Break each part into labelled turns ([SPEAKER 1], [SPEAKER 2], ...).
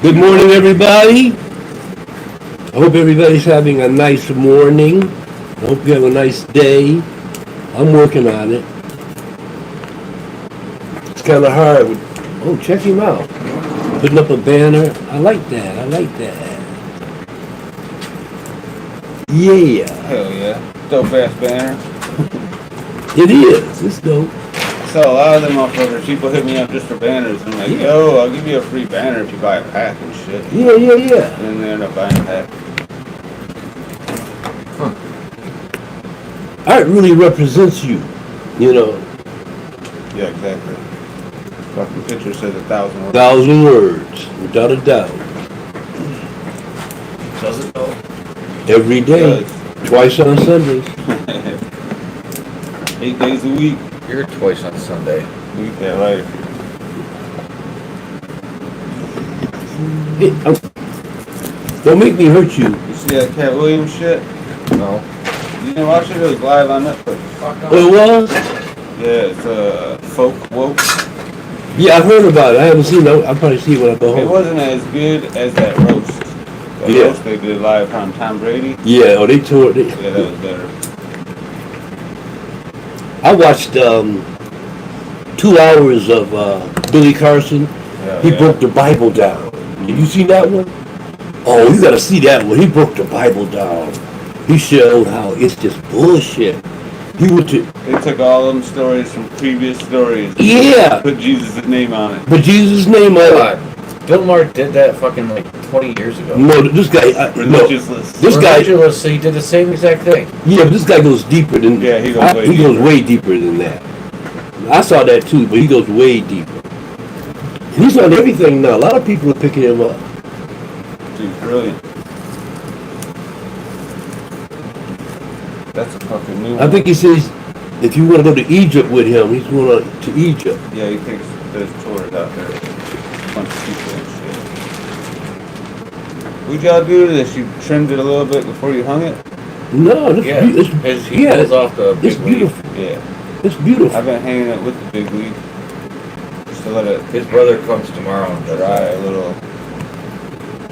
[SPEAKER 1] Good morning, everybody. I hope everybody's having a nice morning. I hope you have a nice day. I'm working on it. It's kind of hard. Oh, check him out. Putting up a banner. I like that. I like that. Yeah.
[SPEAKER 2] Hell yeah. Dope ass banner.
[SPEAKER 1] It is. It's dope.
[SPEAKER 2] So a lot of them motherfuckers, people hit me up just for banners. And I'm like, yo, I'll give you a free banner if you buy a pack and shit.
[SPEAKER 1] Yeah.
[SPEAKER 2] And then they end up buying a pack.
[SPEAKER 1] Art really represents you, you know.
[SPEAKER 2] Yeah, exactly. Fucking picture says 1,000 words.
[SPEAKER 1] 1,000 words, without a doubt.
[SPEAKER 3] Does it though?
[SPEAKER 1] Every day. Twice on Sundays.
[SPEAKER 2] 8 days a week.
[SPEAKER 3] You're twice on Sunday.
[SPEAKER 2] Eat that later.
[SPEAKER 1] Don't make me hurt you.
[SPEAKER 2] You see that Cat Williams shit?
[SPEAKER 3] No.
[SPEAKER 2] You didn't watch it? It was live on Netflix.
[SPEAKER 1] Oh, it was?
[SPEAKER 2] Yeah, it's folk woke.
[SPEAKER 1] Yeah, I've heard about it. I haven't seen it. I'll probably see it when I go
[SPEAKER 2] It
[SPEAKER 1] home.
[SPEAKER 2] wasn't as good as that roast. The
[SPEAKER 1] Yeah.
[SPEAKER 2] roast they did live on Tom Brady.
[SPEAKER 1] Yeah, oh, they tore it.
[SPEAKER 2] Yeah, that was better.
[SPEAKER 1] I watched 2 hours of Billy Carson. He broke the Bible down. Have you seen that one? Oh, you gotta see that one. He broke the Bible down. He showed how it's just bullshit. He went to...
[SPEAKER 2] They took all them stories from previous stories.
[SPEAKER 1] Yeah.
[SPEAKER 2] Put Jesus' name on it.
[SPEAKER 1] But Jesus' name on
[SPEAKER 3] God. Bill Maher did that fucking like 20 years ago.
[SPEAKER 1] it. No, this guy...
[SPEAKER 2] Religious list.
[SPEAKER 1] This guy...
[SPEAKER 3] Ridiculous, so he did the same exact thing.
[SPEAKER 1] Yeah, but this guy goes deeper than...
[SPEAKER 2] Yeah, he goes way
[SPEAKER 1] He goes
[SPEAKER 2] deeper.
[SPEAKER 1] way deeper than that. I saw that too, but he goes way deeper. And he's on everything now. A lot of people are picking him up.
[SPEAKER 2] Dude, brilliant. That's a fucking new one.
[SPEAKER 1] I think he says if you want to go to Egypt with him, he's going to Egypt.
[SPEAKER 2] Yeah, he thinks there's tours out there. Bunch of people and shit. What'd y'all do to this? You trimmed it a little bit before you hung it?
[SPEAKER 1] No, this
[SPEAKER 3] Yeah,
[SPEAKER 1] it's,
[SPEAKER 3] he
[SPEAKER 1] yeah,
[SPEAKER 3] pulls off the
[SPEAKER 1] it's
[SPEAKER 3] big leaf.
[SPEAKER 1] beautiful.
[SPEAKER 2] Yeah.
[SPEAKER 1] It's beautiful.
[SPEAKER 2] I've been hanging it with the big leaf. Just to let it
[SPEAKER 3] His brother comes tomorrow and does
[SPEAKER 2] dry
[SPEAKER 3] that.
[SPEAKER 2] a little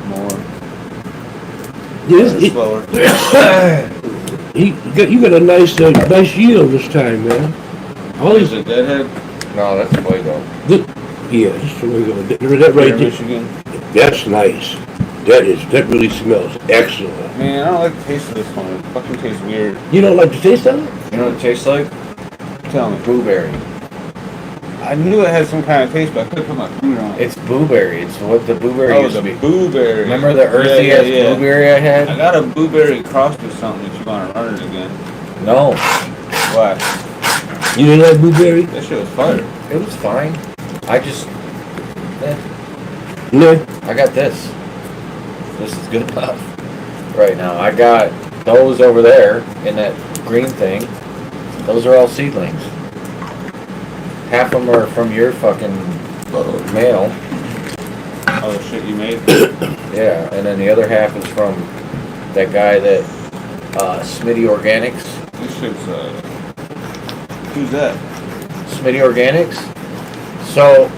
[SPEAKER 2] more.
[SPEAKER 1] Yeah,
[SPEAKER 2] Or slower.
[SPEAKER 1] you got a nice yield this time, man. All
[SPEAKER 2] Is
[SPEAKER 1] these,
[SPEAKER 2] it Deadhead?
[SPEAKER 3] No, that's Fuego.
[SPEAKER 1] yeah, just there we go. That right
[SPEAKER 2] Here in
[SPEAKER 1] there.
[SPEAKER 2] Michigan?
[SPEAKER 1] That's nice. That really smells excellent.
[SPEAKER 2] Man, I don't like the taste of this one. It fucking tastes weird.
[SPEAKER 1] You don't like the taste of it?
[SPEAKER 3] You know what it tastes like?
[SPEAKER 2] Tell me.
[SPEAKER 3] Blueberry.
[SPEAKER 2] I knew it had some kind of taste, but I couldn't put my finger on it.
[SPEAKER 3] It's blueberry. It's what the blueberry
[SPEAKER 2] Oh,
[SPEAKER 3] used
[SPEAKER 2] the
[SPEAKER 3] to be.
[SPEAKER 2] blueberry.
[SPEAKER 3] Remember the earthy ass blueberry I had?
[SPEAKER 2] I got a blueberry crossed with something if you want to run it again.
[SPEAKER 3] No,
[SPEAKER 2] Why?
[SPEAKER 1] You didn't like blueberry?
[SPEAKER 2] That shit was fire.
[SPEAKER 3] it was fine. I just,
[SPEAKER 1] No.
[SPEAKER 3] I got this. This is good enough right now. I got those over there in that green thing. Those are all seedlings. Half of them are from your fucking mail.
[SPEAKER 2] Oh, the shit you made?
[SPEAKER 3] Yeah, and then the other half is from that guy that, Smitty Organics.
[SPEAKER 2] This shit's, who's that?
[SPEAKER 3] Smitty Organics. So,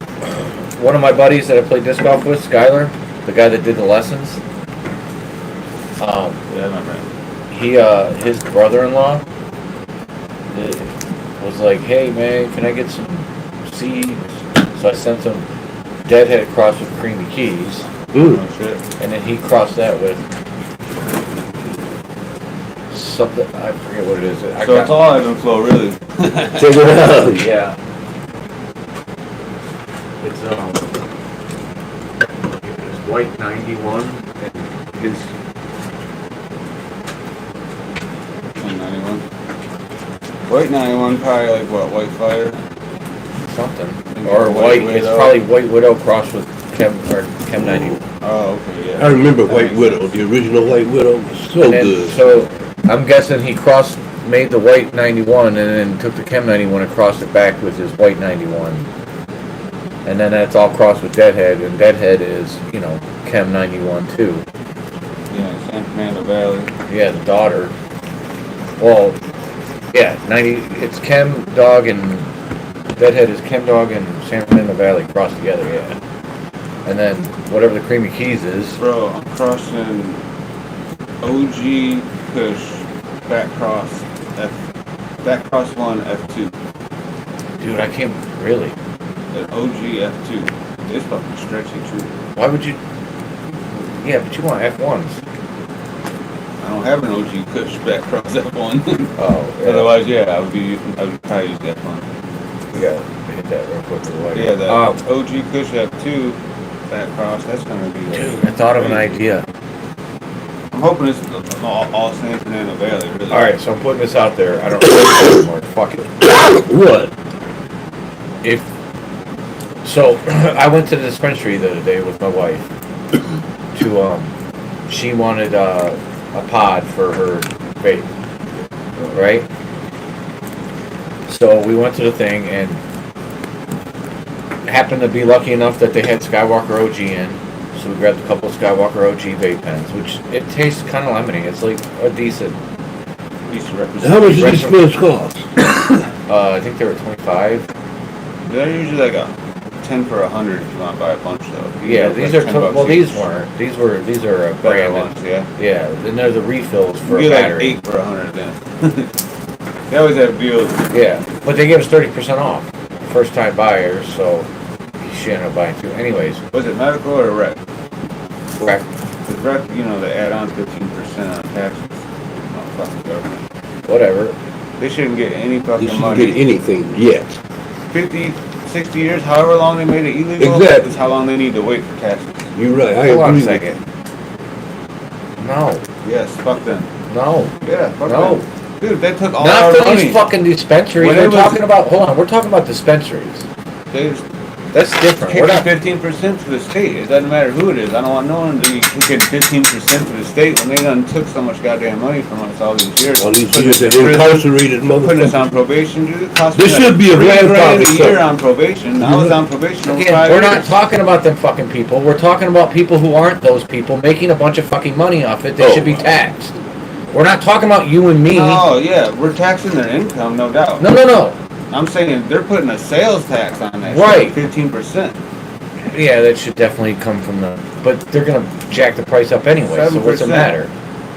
[SPEAKER 3] one of my buddies that I played disc golf with, Skyler, the guy that did the lessons,
[SPEAKER 2] Yeah, my friend.
[SPEAKER 3] his brother-in-law was like, hey man, can I get some seeds? So I sent some Deadhead crossed with Creamy Keys,
[SPEAKER 1] Ooh.
[SPEAKER 2] Oh, shit.
[SPEAKER 3] and then he crossed that with something, I forget what it is.
[SPEAKER 2] So it's all ebb and flow, really.
[SPEAKER 1] Check it out.
[SPEAKER 3] Yeah. It's white 91 and his
[SPEAKER 2] 91. White 91, probably like what, White Fire?
[SPEAKER 3] something
[SPEAKER 2] And
[SPEAKER 3] or
[SPEAKER 2] White
[SPEAKER 3] white.
[SPEAKER 2] Widow.
[SPEAKER 3] It's probably White Widow crossed with Chem 91.
[SPEAKER 2] Oh, okay, yeah.
[SPEAKER 1] I remember
[SPEAKER 2] That
[SPEAKER 1] White
[SPEAKER 2] makes
[SPEAKER 1] Widow. The original White Widow was so
[SPEAKER 3] And then,
[SPEAKER 1] good.
[SPEAKER 3] so I'm guessing he made the white 91 and then took the Chem 91 and crossed it back with his white 91. And then that's all crossed with Deadhead, and Deadhead is, Chem 91 too.
[SPEAKER 2] Yeah, San Fernando Valley.
[SPEAKER 3] Yeah, the daughter. Well, yeah, it's Chem Dog and Deadhead is Chem Dog and San Fernando Valley crossed together, yeah. And then whatever the Creamy Keys is.
[SPEAKER 2] Bro, I'm crossing OG Kush, back cross 1, F2.
[SPEAKER 3] Dude, I can't really.
[SPEAKER 2] An OG F2. It's fucking stretchy too.
[SPEAKER 3] Why would you? Yeah, but you want F1s.
[SPEAKER 2] I don't have an OG Kush back cross F1.
[SPEAKER 3] Oh, yeah.
[SPEAKER 2] Otherwise, yeah, I would probably use F1.
[SPEAKER 3] We gotta hit that real quick.
[SPEAKER 2] Yeah, that OG Kush F2 back cross, that's gonna be like,
[SPEAKER 3] dude, I thought of an idea.
[SPEAKER 2] I'm hoping it's all San Fernando Valley, really.
[SPEAKER 3] Alright, so I'm putting this out there. I don't know anymore. Fuck it.
[SPEAKER 1] What?
[SPEAKER 3] So, I went to the dispensary the other day with my wife to, she wanted a pod for her vape, right? So we went to the thing and happened to be lucky enough that they had Skywalker OG in. So we grabbed a couple of Skywalker OG vape pens, which it tastes kind of lemony. It's like a decent representation.
[SPEAKER 1] How much does these pills cost?
[SPEAKER 3] I think they were 25.
[SPEAKER 2] They're usually like a 10 for 100 if you want to buy a bunch though.
[SPEAKER 3] Yeah, these are well. These weren't. These are
[SPEAKER 2] better
[SPEAKER 3] branded
[SPEAKER 2] ones. Yeah.
[SPEAKER 3] Yeah, and they're the refills for
[SPEAKER 2] You
[SPEAKER 3] a
[SPEAKER 2] get
[SPEAKER 3] battery.
[SPEAKER 2] like 8 for 100 then. They always have deals.
[SPEAKER 3] Yeah, but they gave us 30% off. First time buyers, so you should end up buying two. Anyways,
[SPEAKER 2] Was it medical or rec?
[SPEAKER 3] correct.
[SPEAKER 2] The rec, they add on 15% on taxes. Oh, fucking government.
[SPEAKER 3] Whatever.
[SPEAKER 2] They shouldn't get any
[SPEAKER 1] You
[SPEAKER 2] fucking
[SPEAKER 1] shouldn't
[SPEAKER 2] money.
[SPEAKER 1] get anything yet.
[SPEAKER 2] 50, 60 years, however long they made it illegal,
[SPEAKER 1] Exactly.
[SPEAKER 2] is how long they need to wait for taxes.
[SPEAKER 1] You're right. I
[SPEAKER 3] Hold on a
[SPEAKER 1] agree with
[SPEAKER 3] second. No.
[SPEAKER 2] Yes, fuck them.
[SPEAKER 3] No.
[SPEAKER 2] Yeah, fuck
[SPEAKER 3] No.
[SPEAKER 2] them. Dude, they took all
[SPEAKER 3] Not
[SPEAKER 2] our
[SPEAKER 3] for
[SPEAKER 2] money.
[SPEAKER 3] these fucking dispensaries.
[SPEAKER 2] When
[SPEAKER 3] We're
[SPEAKER 2] it was-
[SPEAKER 3] talking about. Hold on. We're talking about dispensaries.
[SPEAKER 2] They just
[SPEAKER 3] That's different. We're
[SPEAKER 2] kicked
[SPEAKER 3] not.
[SPEAKER 2] 15% to the state. It doesn't matter who it is. I don't want no one to be kicking 15% to the state when they done took so much goddamn money from us all these years.
[SPEAKER 1] all these
[SPEAKER 2] Putting
[SPEAKER 1] years
[SPEAKER 2] us in
[SPEAKER 1] that
[SPEAKER 2] prison,
[SPEAKER 1] incarcerated
[SPEAKER 2] putting us on
[SPEAKER 1] motherfuckers.
[SPEAKER 2] probation, dude. It cost
[SPEAKER 1] There
[SPEAKER 2] me
[SPEAKER 1] should be a
[SPEAKER 2] $3 grand
[SPEAKER 1] grandfather
[SPEAKER 2] a year
[SPEAKER 1] something.
[SPEAKER 2] on probation. I was on probation over
[SPEAKER 3] Again,
[SPEAKER 2] 5
[SPEAKER 3] we're
[SPEAKER 2] years.
[SPEAKER 3] not talking about them fucking people. We're talking about people who aren't those people making a bunch of fucking money off it. They
[SPEAKER 1] Oh,
[SPEAKER 3] should be
[SPEAKER 1] wow.
[SPEAKER 3] taxed. We're not talking about you and me.
[SPEAKER 2] Oh yeah, we're taxing their income, no doubt.
[SPEAKER 3] No.
[SPEAKER 2] I'm saying they're putting a sales tax on that.
[SPEAKER 3] Right.
[SPEAKER 2] 15%.
[SPEAKER 3] Yeah, that should definitely come from the. But they're gonna jack the price up anyway. So what's it
[SPEAKER 2] 7%.
[SPEAKER 3] matter?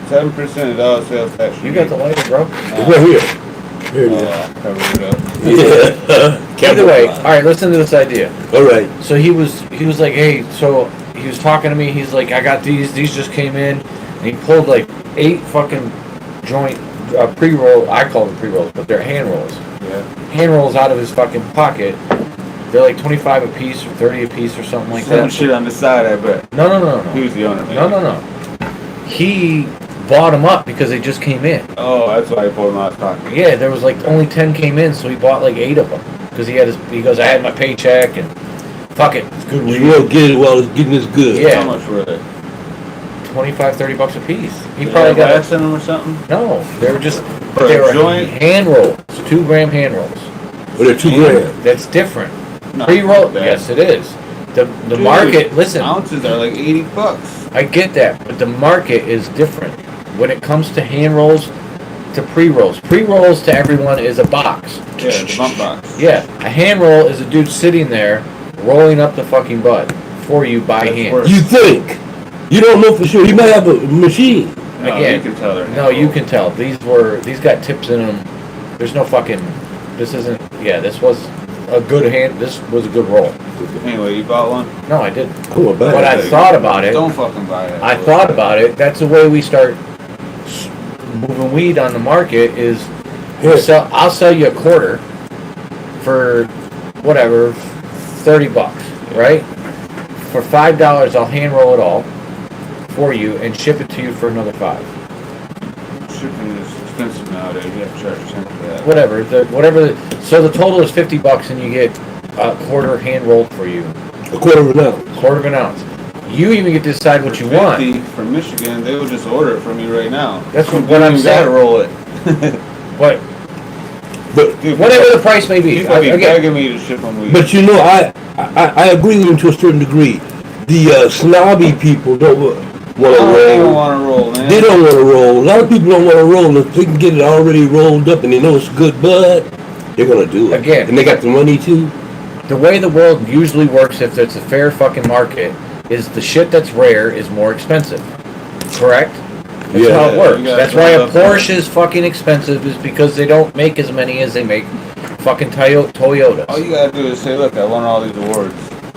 [SPEAKER 2] 7% is all sales tax.
[SPEAKER 3] You got the lighter, bro.
[SPEAKER 1] Right here. Here it is.
[SPEAKER 2] Cover it up.
[SPEAKER 1] Yeah.
[SPEAKER 3] Either way, all right. Listen to this idea.
[SPEAKER 1] All right.
[SPEAKER 3] So he was like, hey. So he was talking to me. He's like, I got these. These just came in, and he pulled like 8 fucking joint pre-roll. I call them pre-rolls, but they're hand rolls.
[SPEAKER 2] Yeah.
[SPEAKER 3] Hand rolls out of his fucking pocket. They're like 25 a piece or 30 a piece or something like
[SPEAKER 2] Some
[SPEAKER 3] that.
[SPEAKER 2] shit on the side, I bet.
[SPEAKER 3] No.
[SPEAKER 2] He was the owner. Man.
[SPEAKER 3] No. He bought them up because they just came in.
[SPEAKER 2] Oh, that's why he pulled them out of his pocket.
[SPEAKER 3] Yeah, there was like only 10 came in, so he bought like 8 of them because he goes, I had my paycheck and fuck it, it's good
[SPEAKER 1] You
[SPEAKER 3] weed.
[SPEAKER 1] will get it while it's getting this good.
[SPEAKER 3] Yeah.
[SPEAKER 2] How much were they?
[SPEAKER 3] 25, 30 bucks a piece. He
[SPEAKER 2] Did
[SPEAKER 3] probably
[SPEAKER 2] they have
[SPEAKER 3] got
[SPEAKER 2] wax in them or something?
[SPEAKER 3] no. They were just
[SPEAKER 2] For
[SPEAKER 3] they
[SPEAKER 2] a
[SPEAKER 3] were
[SPEAKER 2] joint?
[SPEAKER 3] hand rolls, 2 gram hand rolls.
[SPEAKER 1] But they're 2 grand.
[SPEAKER 3] That's different.
[SPEAKER 2] No,
[SPEAKER 3] Pre-roll,
[SPEAKER 2] that-
[SPEAKER 3] yes, it is. The
[SPEAKER 2] Dude,
[SPEAKER 3] market. Listen,
[SPEAKER 2] Ounces are like $80.
[SPEAKER 3] I get that, but the market is different when it comes to hand rolls to pre-rolls. Pre-rolls to everyone is a box.
[SPEAKER 2] Yeah, the bump box.
[SPEAKER 3] Yeah, a hand roll is a dude sitting there rolling up the fucking bud for you by
[SPEAKER 2] That's
[SPEAKER 3] hand.
[SPEAKER 2] worse.
[SPEAKER 1] You think? You don't know for sure. He might have a machine.
[SPEAKER 2] No,
[SPEAKER 3] Again,
[SPEAKER 2] you can tell they're
[SPEAKER 3] No, you can tell. These got tips in them. There's no fucking. This isn't. Yeah, this was a good hand. This was a good roll.
[SPEAKER 2] Anyway, you bought one?
[SPEAKER 3] No, I didn't.
[SPEAKER 1] Oh, a
[SPEAKER 3] But
[SPEAKER 1] bad.
[SPEAKER 3] I thought about it.
[SPEAKER 2] Don't fucking buy it.
[SPEAKER 3] I thought about it. That's the way we start moving weed on the market. Is
[SPEAKER 1] Here.
[SPEAKER 3] I'll sell you a quarter for whatever, $30, right? For $5, I'll hand roll it all for you and ship it to you for another $5.
[SPEAKER 2] Shipping is expensive nowadays. You have to charge 10 for that.
[SPEAKER 3] Whatever. So the total is $50, and you get a quarter hand rolled for you,
[SPEAKER 1] A quarter of an ounce.
[SPEAKER 3] quarter of an ounce. You even get to decide what you want.
[SPEAKER 2] 50 from Michigan, they would just order it from you right now.
[SPEAKER 3] That's
[SPEAKER 2] You
[SPEAKER 3] what
[SPEAKER 2] don't
[SPEAKER 3] I'm
[SPEAKER 2] even
[SPEAKER 3] saying.
[SPEAKER 2] gotta roll it.
[SPEAKER 3] But
[SPEAKER 1] But
[SPEAKER 2] Dude,
[SPEAKER 3] whatever the price may be,
[SPEAKER 2] people be
[SPEAKER 3] again,
[SPEAKER 2] begging me to ship them weed.
[SPEAKER 1] but you know, I agree with him to a certain degree. The snobby people don't want to
[SPEAKER 2] they don't
[SPEAKER 1] roll.
[SPEAKER 2] want to roll, man.
[SPEAKER 1] They don't want to roll. A lot of people don't want to roll. If they can get it already rolled up and they know it's good bud, they're gonna do it.
[SPEAKER 3] Again.
[SPEAKER 1] And they got the money too.
[SPEAKER 3] the way the world usually works, if it's a fair fucking market, is the shit that's rare is more expensive. Correct? That's
[SPEAKER 1] Yeah,
[SPEAKER 3] how it works.
[SPEAKER 2] you gotta
[SPEAKER 3] That's why a
[SPEAKER 2] build up
[SPEAKER 3] Porsche is fucking expensive, is because they don't make as many as they make fucking Toyotas.
[SPEAKER 2] All you gotta do is say, look, I won all these awards.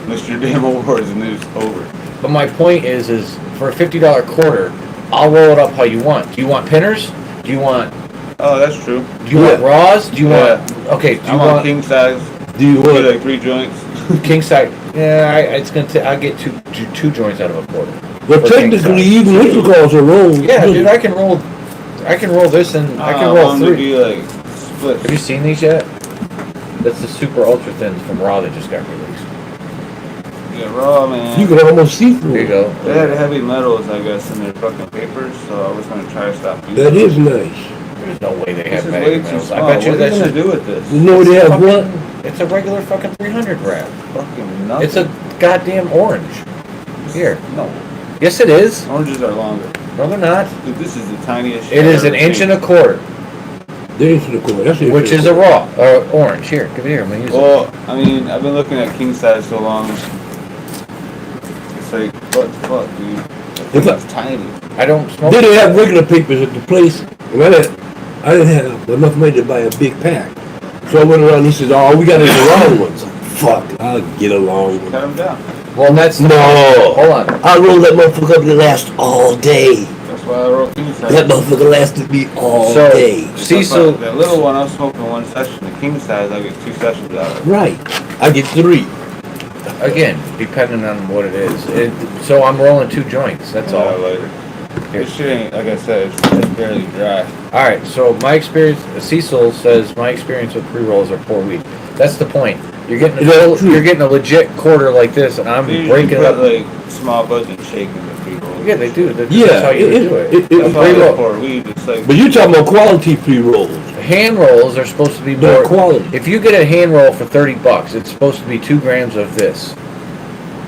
[SPEAKER 2] List your damn awards and it's over.
[SPEAKER 3] But my point is for a $50 quarter, I'll roll it up how you want. Do you want pinners? Do you want?
[SPEAKER 2] Oh, that's true.
[SPEAKER 3] Do you want raws? Do you want? Okay. Do
[SPEAKER 2] I
[SPEAKER 3] you
[SPEAKER 2] want
[SPEAKER 3] want
[SPEAKER 2] king size.
[SPEAKER 1] Do you
[SPEAKER 2] Get
[SPEAKER 1] want?
[SPEAKER 2] like 3 joints.
[SPEAKER 3] king size? Yeah, it's gonna. I'll get two joints out of a quarter.
[SPEAKER 1] Well,
[SPEAKER 3] for king
[SPEAKER 1] technically,
[SPEAKER 3] size.
[SPEAKER 1] even winter calls are rolled.
[SPEAKER 3] Yeah, dude, I can roll. I can roll this and I can roll
[SPEAKER 2] want them to
[SPEAKER 3] 3.
[SPEAKER 2] be like split.
[SPEAKER 3] Have you seen these yet? That's the super ultra thins from Raw that just got released.
[SPEAKER 2] Yeah, raw, man.
[SPEAKER 1] You can almost see through
[SPEAKER 3] There you
[SPEAKER 1] it.
[SPEAKER 3] go.
[SPEAKER 2] They had heavy metals, I guess, in their fucking papers, so I was gonna try to stop using
[SPEAKER 1] That
[SPEAKER 2] them.
[SPEAKER 1] is nice.
[SPEAKER 3] There's no way they
[SPEAKER 2] This
[SPEAKER 3] have
[SPEAKER 2] is
[SPEAKER 3] many
[SPEAKER 2] way too
[SPEAKER 3] metals.
[SPEAKER 2] small.
[SPEAKER 3] I bet you
[SPEAKER 2] what are
[SPEAKER 3] that's
[SPEAKER 2] you gonna
[SPEAKER 3] just,
[SPEAKER 2] do with this?
[SPEAKER 1] You know they have
[SPEAKER 3] fucking-
[SPEAKER 1] what?
[SPEAKER 3] It's a regular fucking 300 wrap.
[SPEAKER 2] Fucking nothing.
[SPEAKER 3] It's a goddamn orange. Here.
[SPEAKER 2] No.
[SPEAKER 3] Yes, it is.
[SPEAKER 2] Oranges are longer.
[SPEAKER 3] No, they're not.
[SPEAKER 2] Dude, this is the tiniest shit
[SPEAKER 3] It is
[SPEAKER 2] I've
[SPEAKER 3] an
[SPEAKER 2] ever
[SPEAKER 3] inch
[SPEAKER 2] seen.
[SPEAKER 3] and a quarter,
[SPEAKER 1] They ain't the core. That's the
[SPEAKER 3] which is a raw orange. Here, give it here. I'm gonna use it.
[SPEAKER 2] Well, I mean, I've been looking at king size so long. It's like, what the fuck, dude?
[SPEAKER 1] It's like-
[SPEAKER 2] It's tiny.
[SPEAKER 3] I don't smoke.
[SPEAKER 1] They didn't have regular papers at the place. And I didn't have enough money to buy a big pack. So I went around and he said, oh, we got these round ones. Fuck, I'll get along.
[SPEAKER 2] Cut them down.
[SPEAKER 3] Well, that's
[SPEAKER 1] No.
[SPEAKER 3] Hold on.
[SPEAKER 1] I rolled that motherfucker up to last all day.
[SPEAKER 2] That's why I wrote king size.
[SPEAKER 1] That motherfucker lasted me all
[SPEAKER 3] So-
[SPEAKER 1] day.
[SPEAKER 3] Cecil-
[SPEAKER 2] That little one, I was smoking 1 session. The king size, I get 2 sessions out of it.
[SPEAKER 1] Right. I get 3.
[SPEAKER 3] Again, depending on what it is. So I'm rolling 2 joints. That's
[SPEAKER 2] Yeah,
[SPEAKER 3] all.
[SPEAKER 2] later.
[SPEAKER 3] Here.
[SPEAKER 2] This shit ain't, like I said, it's barely dry.
[SPEAKER 3] All right. So my experience. Cecil says my experience with pre-rolls are 4 weeks. That's the point. You're getting
[SPEAKER 1] That's true.
[SPEAKER 3] you're getting a legit quarter like this, and I'm
[SPEAKER 2] They usually
[SPEAKER 3] breaking it
[SPEAKER 2] put,
[SPEAKER 3] up.
[SPEAKER 2] like small buds and shake in the pre-roll.
[SPEAKER 3] Yeah, they do. That's
[SPEAKER 1] Yeah,
[SPEAKER 3] how you
[SPEAKER 1] it-
[SPEAKER 3] do it.
[SPEAKER 1] it-
[SPEAKER 2] That's all
[SPEAKER 3] Pre-roll.
[SPEAKER 2] it's for weed. It's like,
[SPEAKER 1] But you're talking about quality pre-rolls.
[SPEAKER 3] Hand rolls are supposed to be
[SPEAKER 1] They're
[SPEAKER 3] more
[SPEAKER 1] quality.
[SPEAKER 3] If you get a hand roll for $30, it's supposed to be 2 grams of this,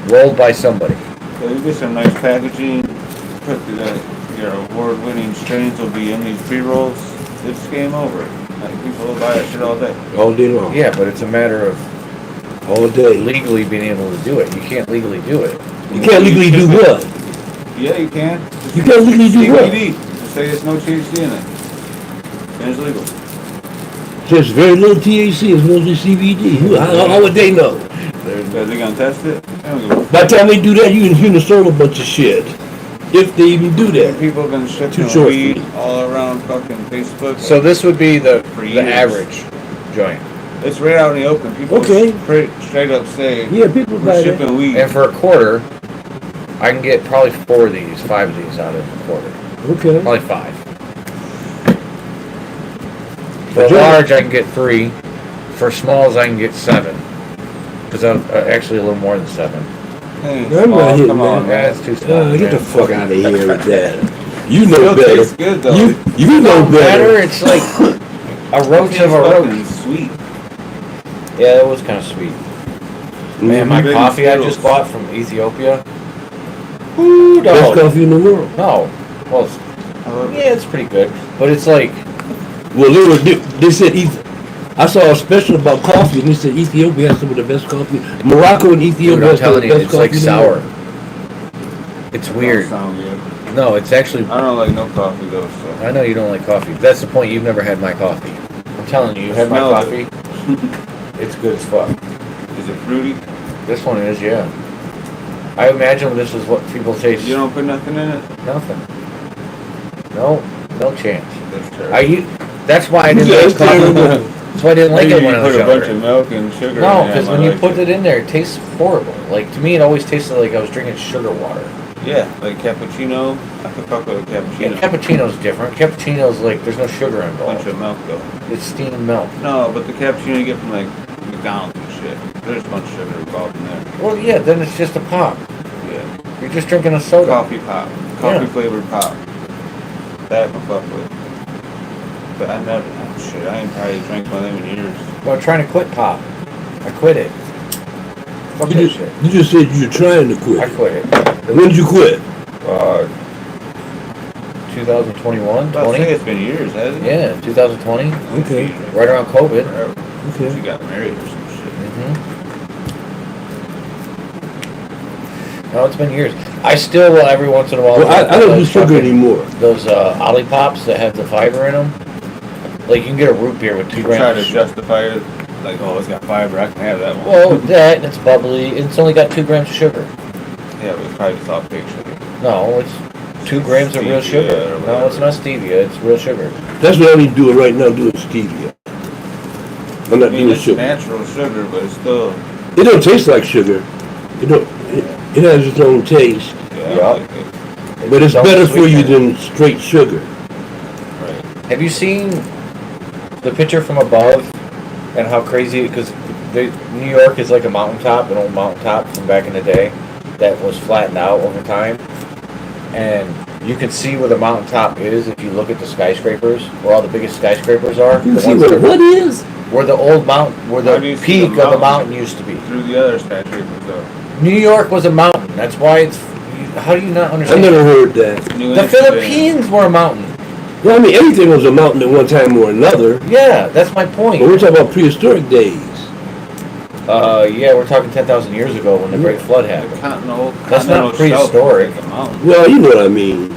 [SPEAKER 3] rolled by somebody.
[SPEAKER 2] so you get some nice packaging, put your award-winning strains will be in these pre-rolls. It's game over. Like, people will buy that shit all day.
[SPEAKER 1] All day long.
[SPEAKER 3] Yeah, but it's a matter of
[SPEAKER 1] All day.
[SPEAKER 3] legally being able to do it. You can't legally do it.
[SPEAKER 1] You can't legally do what?
[SPEAKER 2] Yeah, you can.
[SPEAKER 1] You can't legally do what?
[SPEAKER 2] CBD. Just say there's no THC in it. And it's legal.
[SPEAKER 1] There's very little THC, it's mostly CBD. How would they know?
[SPEAKER 2] Are they gonna test it? They don't give a
[SPEAKER 1] By the time they do that, you can hear the soul a bunch of shit. If they even do that.
[SPEAKER 2] People have been
[SPEAKER 1] Too
[SPEAKER 2] shipping
[SPEAKER 1] short for
[SPEAKER 2] weed
[SPEAKER 1] me.
[SPEAKER 2] all around fucking Facebook.
[SPEAKER 3] So this would be the
[SPEAKER 2] For years.
[SPEAKER 3] average joint.
[SPEAKER 2] It's right out in the open. People
[SPEAKER 1] Okay.
[SPEAKER 2] straight up say,
[SPEAKER 1] Yeah, people buy
[SPEAKER 2] we're
[SPEAKER 1] that.
[SPEAKER 2] shipping weed.
[SPEAKER 3] And for a quarter, I can get probably 4 of these, 5 of these out of a quarter.
[SPEAKER 1] Okay.
[SPEAKER 3] Probably 5. For
[SPEAKER 1] But
[SPEAKER 3] large, I can get 3. For smalls, I can get 7. Because I'm actually a little more than 7.
[SPEAKER 2] Hey,
[SPEAKER 1] I'm
[SPEAKER 2] small,
[SPEAKER 1] not hitting
[SPEAKER 2] come on,
[SPEAKER 1] that.
[SPEAKER 3] Yeah,
[SPEAKER 2] man.
[SPEAKER 3] it's too small.
[SPEAKER 1] Get the
[SPEAKER 3] man.
[SPEAKER 1] fuck out of here with that. You know
[SPEAKER 2] Still
[SPEAKER 1] better.
[SPEAKER 2] tastes good though.
[SPEAKER 1] You know
[SPEAKER 3] No matter,
[SPEAKER 1] better.
[SPEAKER 3] it's like a roach
[SPEAKER 2] It's
[SPEAKER 3] of a
[SPEAKER 2] fucking
[SPEAKER 3] roach.
[SPEAKER 2] sweet.
[SPEAKER 3] Yeah, that was kind of sweet. Man, my
[SPEAKER 2] Big
[SPEAKER 3] coffee I
[SPEAKER 2] Skittles.
[SPEAKER 3] just bought from Ethiopia. Ooh,
[SPEAKER 1] Best
[SPEAKER 3] dog.
[SPEAKER 1] coffee in the world.
[SPEAKER 3] No. Well, it's,
[SPEAKER 2] I love it.
[SPEAKER 3] yeah, it's pretty good. But it's like,
[SPEAKER 1] Well, they said I saw a special about coffee, and they said Ethiopia has some of the best coffee. Morocco and
[SPEAKER 3] dude,
[SPEAKER 1] Ethiopia
[SPEAKER 3] I'm
[SPEAKER 1] has some of
[SPEAKER 3] telling
[SPEAKER 1] the
[SPEAKER 3] you,
[SPEAKER 1] best
[SPEAKER 3] it's
[SPEAKER 1] coffee
[SPEAKER 3] like
[SPEAKER 1] in the
[SPEAKER 3] sour.
[SPEAKER 1] world.
[SPEAKER 3] It's
[SPEAKER 2] Don't
[SPEAKER 3] weird.
[SPEAKER 2] sound good.
[SPEAKER 3] No, it's actually,
[SPEAKER 2] I don't like no coffee though, so.
[SPEAKER 3] I know you don't like coffee. That's the point, you've never had my coffee. I'm telling you, you had my
[SPEAKER 2] Smell
[SPEAKER 3] coffee.
[SPEAKER 2] it.
[SPEAKER 3] It's good as fuck.
[SPEAKER 2] Is it fruity?
[SPEAKER 3] This one is, yeah. I imagine this is what people taste.
[SPEAKER 2] You don't put nothing in it?
[SPEAKER 3] Nothing. No chance.
[SPEAKER 2] That's terrible.
[SPEAKER 3] That's why I didn't
[SPEAKER 1] Yeah,
[SPEAKER 3] like
[SPEAKER 1] it's
[SPEAKER 3] coffee.
[SPEAKER 1] terrible.
[SPEAKER 3] That's why I didn't like
[SPEAKER 2] Maybe
[SPEAKER 3] it when
[SPEAKER 2] you
[SPEAKER 3] I was
[SPEAKER 2] put a bunch
[SPEAKER 3] younger.
[SPEAKER 2] of milk and sugar
[SPEAKER 3] No,
[SPEAKER 2] in it,
[SPEAKER 3] because
[SPEAKER 2] I
[SPEAKER 3] when you
[SPEAKER 2] like
[SPEAKER 3] put it in there, it tastes horrible. Like, to me, it always tasted like I was drinking sugar water.
[SPEAKER 2] Yeah, like cappuccino. I could fuck with a
[SPEAKER 3] Yeah,
[SPEAKER 2] cappuccino.
[SPEAKER 3] cappuccino's different. Cappuccino's like, there's no sugar
[SPEAKER 2] Bunch
[SPEAKER 3] involved.
[SPEAKER 2] of milk though.
[SPEAKER 3] It's steamed milk.
[SPEAKER 2] No, but the cappuccino you get from like McDonald's and shit. There's a bunch of sugar involved in there.
[SPEAKER 3] Well, yeah, then it's just a pop.
[SPEAKER 2] Yeah.
[SPEAKER 3] You're just drinking a soda.
[SPEAKER 2] Coffee pop. Coffee
[SPEAKER 3] Yeah.
[SPEAKER 2] flavored pop. That I can fuck with. But I never, shit, I ain't probably drank one of them in years.
[SPEAKER 3] Well, I'm trying to quit pop. I quit it. Fuck that shit.
[SPEAKER 1] You just said you're trying to
[SPEAKER 3] I
[SPEAKER 1] quit.
[SPEAKER 3] quit it.
[SPEAKER 1] And when did you quit?
[SPEAKER 3] 2021,
[SPEAKER 2] I'll say
[SPEAKER 3] 20?
[SPEAKER 2] it's been years, hasn't it?
[SPEAKER 3] Yeah, 2020.
[SPEAKER 1] Okay.
[SPEAKER 3] Right around COVID.
[SPEAKER 2] She
[SPEAKER 1] Okay.
[SPEAKER 2] got married or some shit.
[SPEAKER 3] No, it's been years. I still will every once in a while.
[SPEAKER 1] Well, I don't do
[SPEAKER 3] those
[SPEAKER 1] sugar
[SPEAKER 3] fucking-
[SPEAKER 1] anymore.
[SPEAKER 3] Those Ollipops that have the fiber in them. Like you can get a root beer with 2 grams.
[SPEAKER 2] Try to
[SPEAKER 3] of sugar.
[SPEAKER 2] justify it, like, oh, it's got fiber, I can have that one.
[SPEAKER 3] Well, that and it's bubbly. It's only got 2 grams of sugar.
[SPEAKER 2] Yeah, but it's probably just all fake sugar.
[SPEAKER 3] No, it's 2 grams of real
[SPEAKER 2] Stevia
[SPEAKER 3] sugar.
[SPEAKER 2] or
[SPEAKER 3] No, it's
[SPEAKER 2] whatever.
[SPEAKER 3] not stevia. It's real sugar.
[SPEAKER 1] That's what I need to do right now, doing stevia. I'm not
[SPEAKER 2] I mean,
[SPEAKER 1] doing
[SPEAKER 2] it's
[SPEAKER 1] sugar.
[SPEAKER 2] natural sugar, but it's still,
[SPEAKER 1] It don't taste like sugar. It don't. It has its own taste,
[SPEAKER 2] yeah,
[SPEAKER 3] Yeah.
[SPEAKER 2] I like it.
[SPEAKER 1] but it's
[SPEAKER 3] Don't
[SPEAKER 1] better for you
[SPEAKER 3] sweeten it.
[SPEAKER 1] than straight sugar.
[SPEAKER 2] Right.
[SPEAKER 3] Have you seen the picture from above and how crazy? Because New York is like a mountaintop, an old mountaintop from back in the day that was flattened out over time, and you can see where the mountaintop is if you look at the skyscrapers, where all the biggest skyscrapers are.
[SPEAKER 1] You
[SPEAKER 3] The
[SPEAKER 1] see
[SPEAKER 3] ones
[SPEAKER 1] what,
[SPEAKER 3] that are-
[SPEAKER 1] what is?
[SPEAKER 3] where the old mountain, where
[SPEAKER 2] How do you
[SPEAKER 3] the
[SPEAKER 2] see the
[SPEAKER 3] peak of the
[SPEAKER 2] mountain?
[SPEAKER 3] mountain used to be.
[SPEAKER 2] Through the other skyscrapers, though.
[SPEAKER 3] New York was a mountain. That's why it's. How do you not
[SPEAKER 1] I
[SPEAKER 3] understand?
[SPEAKER 1] never heard that.
[SPEAKER 2] New
[SPEAKER 3] The
[SPEAKER 2] Amsterdam.
[SPEAKER 3] Philippines were a mountain.
[SPEAKER 1] Well, I mean, everything was a mountain at one time or another.
[SPEAKER 3] Yeah, that's my
[SPEAKER 1] But
[SPEAKER 3] point.
[SPEAKER 1] we're talking about prehistoric days.
[SPEAKER 3] Yeah, we're talking 10,000 years ago when the Great Flood
[SPEAKER 2] The
[SPEAKER 3] happened.
[SPEAKER 2] continental,
[SPEAKER 3] That's not
[SPEAKER 2] continental shelf
[SPEAKER 3] prehistoric.
[SPEAKER 2] is like a mountain.
[SPEAKER 1] Well, you know what I mean.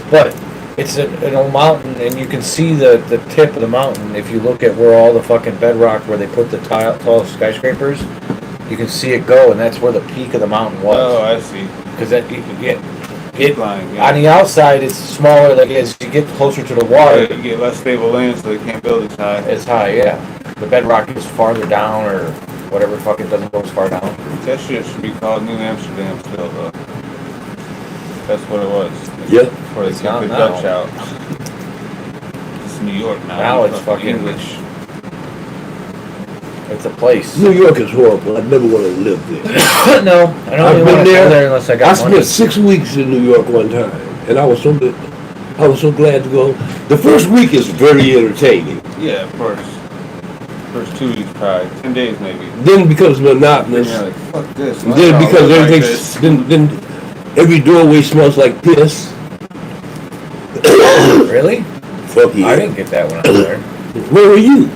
[SPEAKER 3] But it's an old mountain, and you can see the tip of the mountain if you look at where all the fucking bedrock, where they put the tall skyscrapers. You can see it go, and that's where the peak of the mountain
[SPEAKER 2] Oh,
[SPEAKER 3] was.
[SPEAKER 2] I see.
[SPEAKER 3] Because that it
[SPEAKER 2] Line, yeah.
[SPEAKER 3] on the outside it's smaller. Like as you get closer to the water,
[SPEAKER 2] You get less stable land, so they can't build as high.
[SPEAKER 3] it's high. Yeah, the bedrock is farther down, or whatever. Fucking doesn't go as far down.
[SPEAKER 2] That shit should be called New Amsterdam still, though. That's what it was.
[SPEAKER 1] Yeah.
[SPEAKER 2] Before they
[SPEAKER 3] It's
[SPEAKER 2] kicked
[SPEAKER 3] not
[SPEAKER 2] the
[SPEAKER 3] now.
[SPEAKER 2] Dutch out. It's New York now.
[SPEAKER 3] Now it's fucking-
[SPEAKER 2] English.
[SPEAKER 3] It's a place.
[SPEAKER 1] New York is horrible. I'd never want to live there.
[SPEAKER 3] No, I don't
[SPEAKER 1] I've
[SPEAKER 3] really
[SPEAKER 1] been
[SPEAKER 3] want to
[SPEAKER 1] there.
[SPEAKER 3] go there unless I
[SPEAKER 1] I
[SPEAKER 3] got money.
[SPEAKER 1] spent 6 weeks in New York one time, and I was so good. I was so glad to go. The first week is very entertaining.
[SPEAKER 2] Yeah, of course. First 2 weeks, probably 10 days maybe.
[SPEAKER 1] Then because
[SPEAKER 2] Then
[SPEAKER 1] monotonous.
[SPEAKER 2] you're like, fuck this.
[SPEAKER 1] Then
[SPEAKER 2] Why
[SPEAKER 1] because
[SPEAKER 2] do I look like
[SPEAKER 1] everything's
[SPEAKER 2] this?
[SPEAKER 1] then every doorway smells like piss.
[SPEAKER 3] Really?
[SPEAKER 1] Fuck
[SPEAKER 3] I
[SPEAKER 1] yeah.
[SPEAKER 3] didn't get that when I was there.
[SPEAKER 1] Where were you?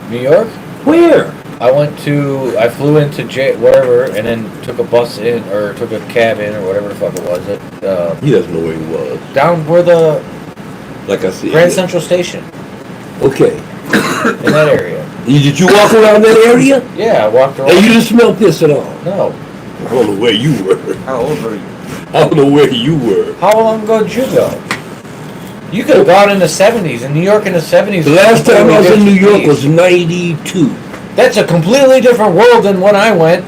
[SPEAKER 3] New York?
[SPEAKER 1] Where?
[SPEAKER 3] I flew into wherever, and then took a bus in, or took a cab in, or whatever the fuck it was.
[SPEAKER 1] He doesn't know where he was.
[SPEAKER 3] Down where the
[SPEAKER 1] Like I said.
[SPEAKER 3] Grand Central Station,
[SPEAKER 1] Okay.
[SPEAKER 3] in that area.
[SPEAKER 1] Did you walk around that area?
[SPEAKER 3] Yeah, I walked around.
[SPEAKER 1] And you didn't smell piss at all?
[SPEAKER 3] No.
[SPEAKER 1] I don't know where you were.
[SPEAKER 2] How old were you?
[SPEAKER 1] I don't know where you were.
[SPEAKER 3] How long ago did you go? You could have gone in the 70s. In New York in the 70s.
[SPEAKER 1] The last time I was in New York
[SPEAKER 3] Jeez.
[SPEAKER 1] was 92.
[SPEAKER 3] That's a completely different world than when I went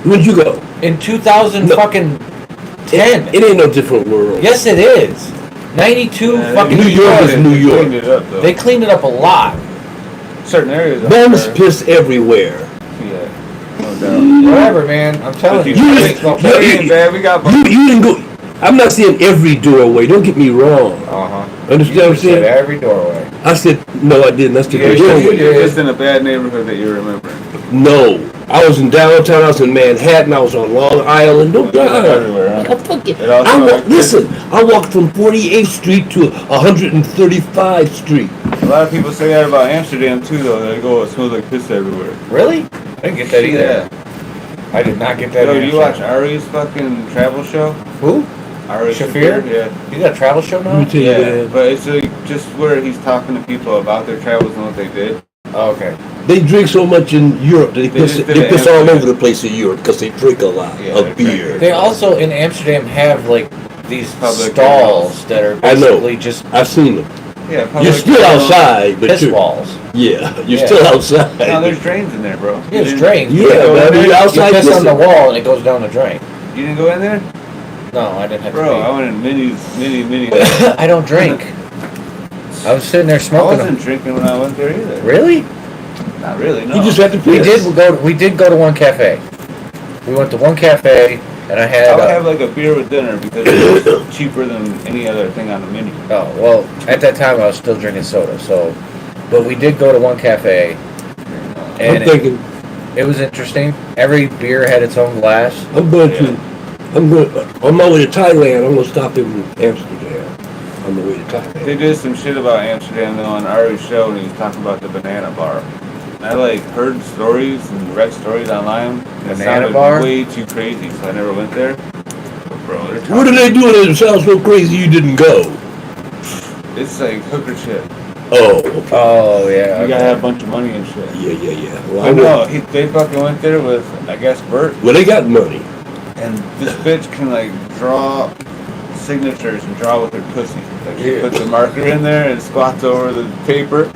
[SPEAKER 1] When'd you go?
[SPEAKER 3] in 2000
[SPEAKER 1] No.
[SPEAKER 3] fucking 10.
[SPEAKER 1] It ain't no different world.
[SPEAKER 3] Yes, it is. 92
[SPEAKER 2] Yeah,
[SPEAKER 3] fucking
[SPEAKER 1] New York is
[SPEAKER 2] They
[SPEAKER 1] New York.
[SPEAKER 2] cleaned it up, though.
[SPEAKER 3] They cleaned it up a lot.
[SPEAKER 2] Certain areas.
[SPEAKER 1] Bums
[SPEAKER 2] are-
[SPEAKER 1] piss everywhere.
[SPEAKER 2] Yeah, no doubt.
[SPEAKER 3] Whatever, man. I'm telling you.
[SPEAKER 1] You
[SPEAKER 3] It's
[SPEAKER 1] just-
[SPEAKER 3] not
[SPEAKER 1] you-
[SPEAKER 3] fair.
[SPEAKER 2] Hey, man, we got.
[SPEAKER 1] You didn't go. I'm not saying every doorway. Don't get me wrong.
[SPEAKER 3] Uh-huh.
[SPEAKER 1] Understand what I'm
[SPEAKER 3] You said
[SPEAKER 1] saying?
[SPEAKER 3] every doorway.
[SPEAKER 1] I said no. I didn't. I said
[SPEAKER 2] Yeah,
[SPEAKER 1] the
[SPEAKER 3] you
[SPEAKER 1] doorway.
[SPEAKER 3] did.
[SPEAKER 2] You're just in a bad neighborhood that you remember.
[SPEAKER 1] No, I was in downtown. I was in Manhattan. I was on Long Island. No,
[SPEAKER 2] Everywhere, huh?
[SPEAKER 1] fucking.
[SPEAKER 2] It all smelled like
[SPEAKER 1] Listen, I walked from 48th Street to 135th Street.
[SPEAKER 2] A lot of people say that about Amsterdam too, though. They go, it smells like piss everywhere.
[SPEAKER 3] Really? I didn't get that either.
[SPEAKER 2] Yeah.
[SPEAKER 3] I did not get that
[SPEAKER 2] Yo,
[SPEAKER 3] either.
[SPEAKER 2] you watch Ari's fucking travel show?
[SPEAKER 3] Who?
[SPEAKER 2] Ari
[SPEAKER 3] Shafir?
[SPEAKER 2] Yeah.
[SPEAKER 3] You got a travel show
[SPEAKER 1] Let
[SPEAKER 3] now?
[SPEAKER 1] me tell you
[SPEAKER 2] Yeah,
[SPEAKER 1] that.
[SPEAKER 2] but it's just where he's talking to people about their travels and what they did.
[SPEAKER 3] Oh, okay.
[SPEAKER 1] They drink so much in Europe that
[SPEAKER 2] They just did
[SPEAKER 1] they
[SPEAKER 2] it
[SPEAKER 1] piss all
[SPEAKER 2] Amsterdam.
[SPEAKER 1] over the place in Europe because they drink a lot
[SPEAKER 2] Yeah,
[SPEAKER 1] of
[SPEAKER 2] they drink
[SPEAKER 1] beer.
[SPEAKER 2] it.
[SPEAKER 3] They also, in Amsterdam, have, like, these
[SPEAKER 2] Public
[SPEAKER 3] stalls that are
[SPEAKER 1] I know.
[SPEAKER 3] basically just
[SPEAKER 1] I've seen them.
[SPEAKER 2] Yeah, public
[SPEAKER 1] You're still
[SPEAKER 2] travels.
[SPEAKER 1] outside, but
[SPEAKER 3] piss
[SPEAKER 1] you're,
[SPEAKER 3] walls.
[SPEAKER 1] yeah, you're
[SPEAKER 3] Yeah.
[SPEAKER 1] still outside.
[SPEAKER 2] No, there's drains in there, bro.
[SPEAKER 3] Yeah, it's
[SPEAKER 2] You
[SPEAKER 3] drains.
[SPEAKER 1] Yeah,
[SPEAKER 2] You didn't go
[SPEAKER 1] but I
[SPEAKER 2] in
[SPEAKER 1] mean,
[SPEAKER 2] there?
[SPEAKER 1] outside
[SPEAKER 3] You piss on the
[SPEAKER 1] pissing.
[SPEAKER 3] wall and it goes down the drain.
[SPEAKER 2] You didn't go in there?
[SPEAKER 3] No, I didn't have
[SPEAKER 2] Bro, I
[SPEAKER 3] to
[SPEAKER 2] went in many.
[SPEAKER 3] pee. I don't drink. I was sitting there
[SPEAKER 2] I
[SPEAKER 3] smoking
[SPEAKER 2] wasn't
[SPEAKER 3] them.
[SPEAKER 2] drinking when I went there either.
[SPEAKER 3] Really?
[SPEAKER 2] Not really, no.
[SPEAKER 1] You just had to
[SPEAKER 3] We
[SPEAKER 1] piss.
[SPEAKER 3] did go to one cafe. We went to one cafe and I had
[SPEAKER 2] I would have like a beer with dinner because it was cheaper than any other thing on the menu.
[SPEAKER 3] oh, well, at that time I was still drinking soda, so but we did go to one cafe
[SPEAKER 1] I'm
[SPEAKER 3] and
[SPEAKER 1] thinking,
[SPEAKER 3] it was interesting. Every beer had its own glass.
[SPEAKER 1] I'm going on my way to Thailand. I'm going to stop in Amsterdam on the way to Thailand.
[SPEAKER 2] They did some shit about Amsterdam though on Ari's show and he was talking about the banana bar. I like heard stories and read stories online. It
[SPEAKER 3] Banana
[SPEAKER 2] sounded
[SPEAKER 3] bar?
[SPEAKER 2] way too crazy, so I never went there. But bro,
[SPEAKER 1] What are they doing that sounds so crazy you didn't go?
[SPEAKER 2] it's like hooker shit.
[SPEAKER 1] Oh, okay.
[SPEAKER 3] Oh yeah.
[SPEAKER 2] You gotta have a bunch of money and shit.
[SPEAKER 1] Yeah. Well,
[SPEAKER 2] But no, they fucking went there with, I guess, Bert.
[SPEAKER 1] Well, they got money.
[SPEAKER 2] And this bitch can like draw signatures and draw with her pussy. Like she puts a marker in there and squats over the paper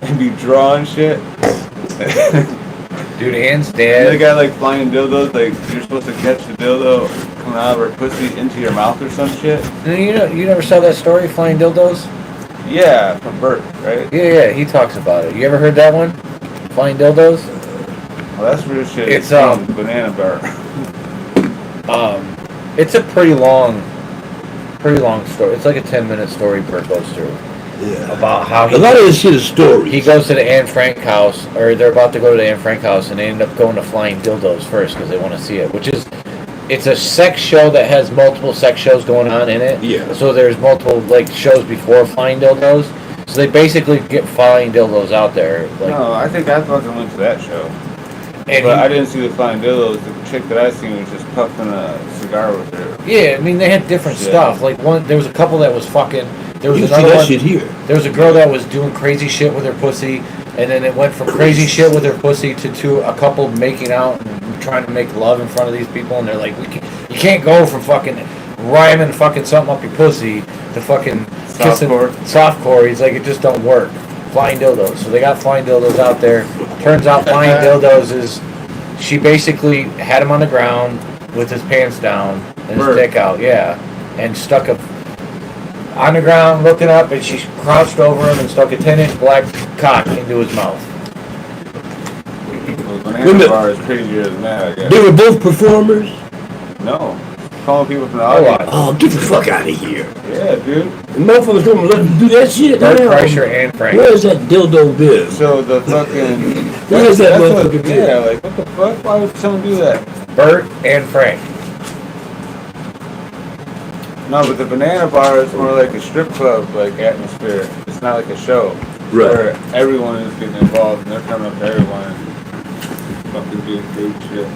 [SPEAKER 2] and be drawing shit.
[SPEAKER 3] Dude, Ann's
[SPEAKER 2] And
[SPEAKER 3] dad.
[SPEAKER 2] the guy like flying dildos, like you're supposed to catch the dildo coming out of her pussy into your mouth or some shit.
[SPEAKER 3] You never saw that story, Flying Dildos?
[SPEAKER 2] Yeah, from Bert, right?
[SPEAKER 3] Yeah, he talks about it. You ever heard that one? Flying Dildos?
[SPEAKER 2] Well, that's real shit.
[SPEAKER 3] It's,
[SPEAKER 2] from Banana Bar.
[SPEAKER 3] It's a pretty long story. It's like a 10-minute story Bert goes through.
[SPEAKER 1] Yeah.
[SPEAKER 3] About how
[SPEAKER 1] A lot of this shit is stories.
[SPEAKER 3] he goes to the Anne Frank house, or they're about to go to the Anne Frank house, and they end up going to Flying Dildos first because they want to see it. It's a sex show that has multiple sex shows going on in it.
[SPEAKER 1] Yeah.
[SPEAKER 3] So there's multiple like shows before Flying Dildos. So they basically get Flying Dildos out there. Like,
[SPEAKER 2] No, I think I fucking went to that show.
[SPEAKER 3] and
[SPEAKER 2] But I didn't see the Flying Dildos. The chick that I seen was just puffing a cigar with her.
[SPEAKER 3] yeah, I mean they had different
[SPEAKER 2] Yeah.
[SPEAKER 3] stuff. Like there was a couple that was fucking. There was
[SPEAKER 1] You see
[SPEAKER 3] another
[SPEAKER 1] that
[SPEAKER 3] one.
[SPEAKER 1] shit here.
[SPEAKER 3] There was a girl that was doing crazy shit with her pussy, and then it went from crazy shit with her pussy to a couple making out and trying to make love in front of these people, and they're like, you can't go from fucking rhyming fucking something up your pussy to fucking kissing softcore. He's like, it just don't work. Flying Dildos. So they got Flying Dildos out there. Turns out Flying Dildos is, she basically had him on the ground with his pants down and his dick out, yeah, and stuck a on the ground looking up, and she crouched over him and stuck a 10-inch black cock into his mouth.
[SPEAKER 2] Well, Banana Bar is crazier than that, I guess.
[SPEAKER 1] They were both performers?
[SPEAKER 2] No. Calling people from the audience.
[SPEAKER 1] Oh, get the fuck out of here.
[SPEAKER 2] Yeah, dude.
[SPEAKER 1] The motherfuckers gonna let them do that shit?
[SPEAKER 3] Bert
[SPEAKER 1] Damn.
[SPEAKER 3] Kreischer and Frank.
[SPEAKER 1] Where is that dildo been?
[SPEAKER 2] So the fucking...
[SPEAKER 1] Where is that
[SPEAKER 2] that's what,
[SPEAKER 1] motherfucker been?
[SPEAKER 2] yeah, like, what the fuck? Why would someone do that?
[SPEAKER 3] Bert and Frank.
[SPEAKER 2] No, but the Banana Bar is more like a strip club, like, atmosphere. It's not like a show.
[SPEAKER 1] Right.
[SPEAKER 2] Where everyone is getting involved and they're coming up to everyone and fucking doing crazy shit.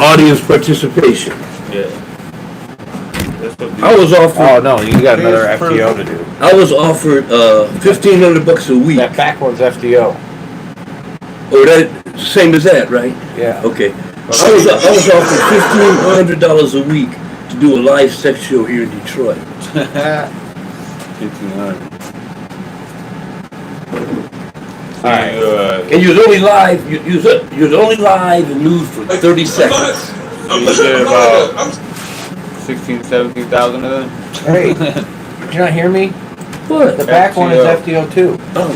[SPEAKER 1] Audience participation.
[SPEAKER 2] Yeah. That's what
[SPEAKER 1] I was offered.
[SPEAKER 3] Oh no, you got another
[SPEAKER 2] Here's
[SPEAKER 3] FTO to do.
[SPEAKER 1] I was offered $1,500 a week.
[SPEAKER 3] That back one's FTO.
[SPEAKER 1] Or that same as that, right?
[SPEAKER 3] Yeah.
[SPEAKER 1] Okay. I was offered $1,500 a week to do a live sex show here in Detroit.
[SPEAKER 2] 1,500.
[SPEAKER 3] Alright.
[SPEAKER 1] And you was only live. You was only live and nude for 30 seconds.
[SPEAKER 2] You did about 16,000, 17,000 of them.
[SPEAKER 3] Hey, did you not hear me?
[SPEAKER 1] What?
[SPEAKER 3] The back one is
[SPEAKER 2] FTO.
[SPEAKER 3] FTO too.
[SPEAKER 1] Oh,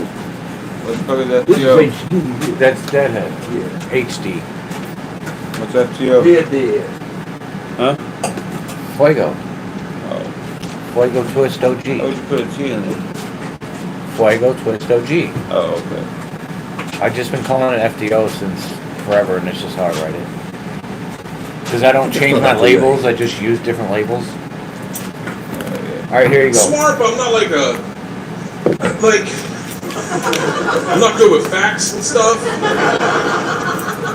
[SPEAKER 2] What's probably that
[SPEAKER 1] this is
[SPEAKER 2] FTO?
[SPEAKER 1] HD.
[SPEAKER 3] That's Deadhead. Yeah. HD.
[SPEAKER 2] What's FTO?
[SPEAKER 1] Yeah.
[SPEAKER 2] Huh?
[SPEAKER 3] Fuego.
[SPEAKER 2] Oh.
[SPEAKER 3] Fuego Twist OG.
[SPEAKER 2] How would you put a T in it?
[SPEAKER 3] Fuego Twist OG.
[SPEAKER 2] Oh, okay.
[SPEAKER 3] I've just been calling it FTO since forever, and it's just how I write it. Because I don't change my labels, I just use different labels. Alright, here you go.
[SPEAKER 4] Smart, but I'm not I'm not good with facts and stuff.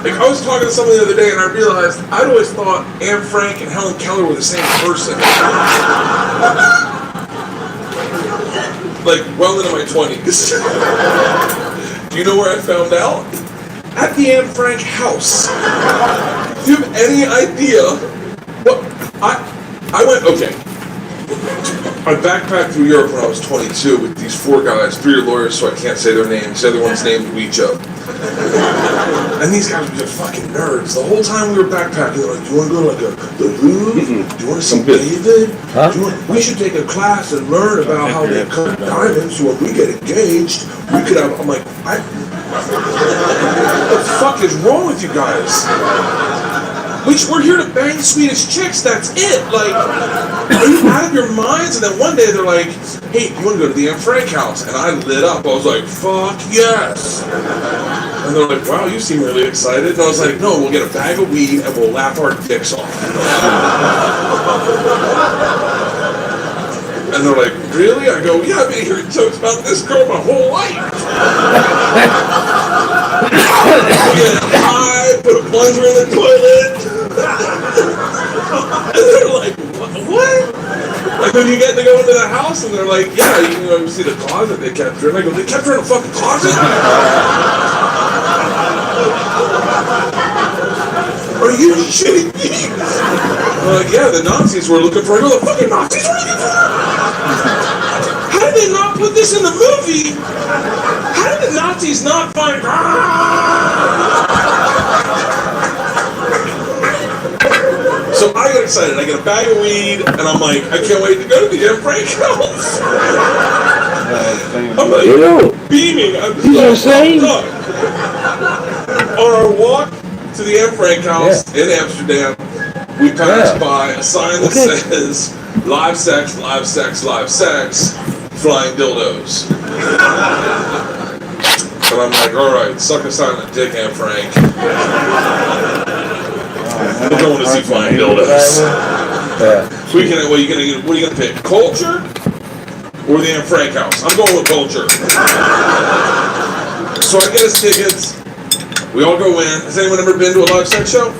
[SPEAKER 4] Like, I was talking to someone the other day and I realized I'd always thought Anne Frank and Helen Keller were the same person. Like, well into my 20s. Do you know where I found out? At the Anne Frank house. Do you have any idea what I went, okay. I backpacked through Europe when I was 22 with these 4 guys, 3 are lawyers, so I can't say their names. The other one's named Ouija. And these guys were just fucking nerds. The whole time we were backpacking, they're like, do you want to go to the Louvre? Do you want to see David?
[SPEAKER 3] Huh?
[SPEAKER 4] We should take a class and learn about how they cut diamonds so when we get engaged, we could have, I'm like, what the fuck is wrong with you guys? We're here to bang Swedish chicks, that's it. Like, are you out of your minds? And then one day they're like, hey, you want to go to the Anne Frank house? And I lit up. I was like, fuck yes. And they're like, wow, you seem really excited. And I was like, no, we'll get a bag of weed and we'll laugh our dicks off. And they're like, really? I go, yeah, I've been hearing jokes about this girl my whole life. get high, put a plunger in the toilet. And they're like, what? And then you get to go into the house and they're like, yeah, you see the closet they kept her in. I go, they kept her in a fucking closet? Are you shitting me? Yeah, the Nazis were looking for her. The fucking Nazis were looking for her? How did they not put this in the movie? How did the Nazis not find her? So I got excited. I get a bag of weed, and I'm like, I can't wait to go to the Anne Frank house. I'm like, beaming. I'm so pumped up. On our walk to the Anne Frank house in Amsterdam, we pass by a sign that says, live sex, live sex, live sex, flying dildos. And I'm like, alright, suck us on the dick, Anne Frank. We're going to see flying dildos. So what are you gonna pick? Culture or the Anne Frank house? I'm going with culture. So I get us tickets. We all go in. Has anyone ever been to a live sex show?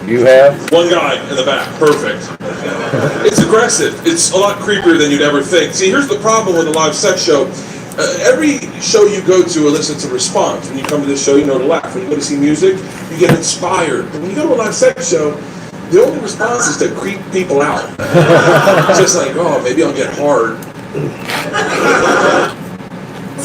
[SPEAKER 3] You have?
[SPEAKER 4] One guy in the back. Perfect. It's aggressive. It's a lot creepier than you'd ever think. See, here's the problem with a live sex show. Every show you go to elicits a response. When you come to this show, you know to laugh. When you go to see music, you get inspired. But when you go to a live sex show, the only response is to creep people out. Just like, oh, maybe I'll get hard.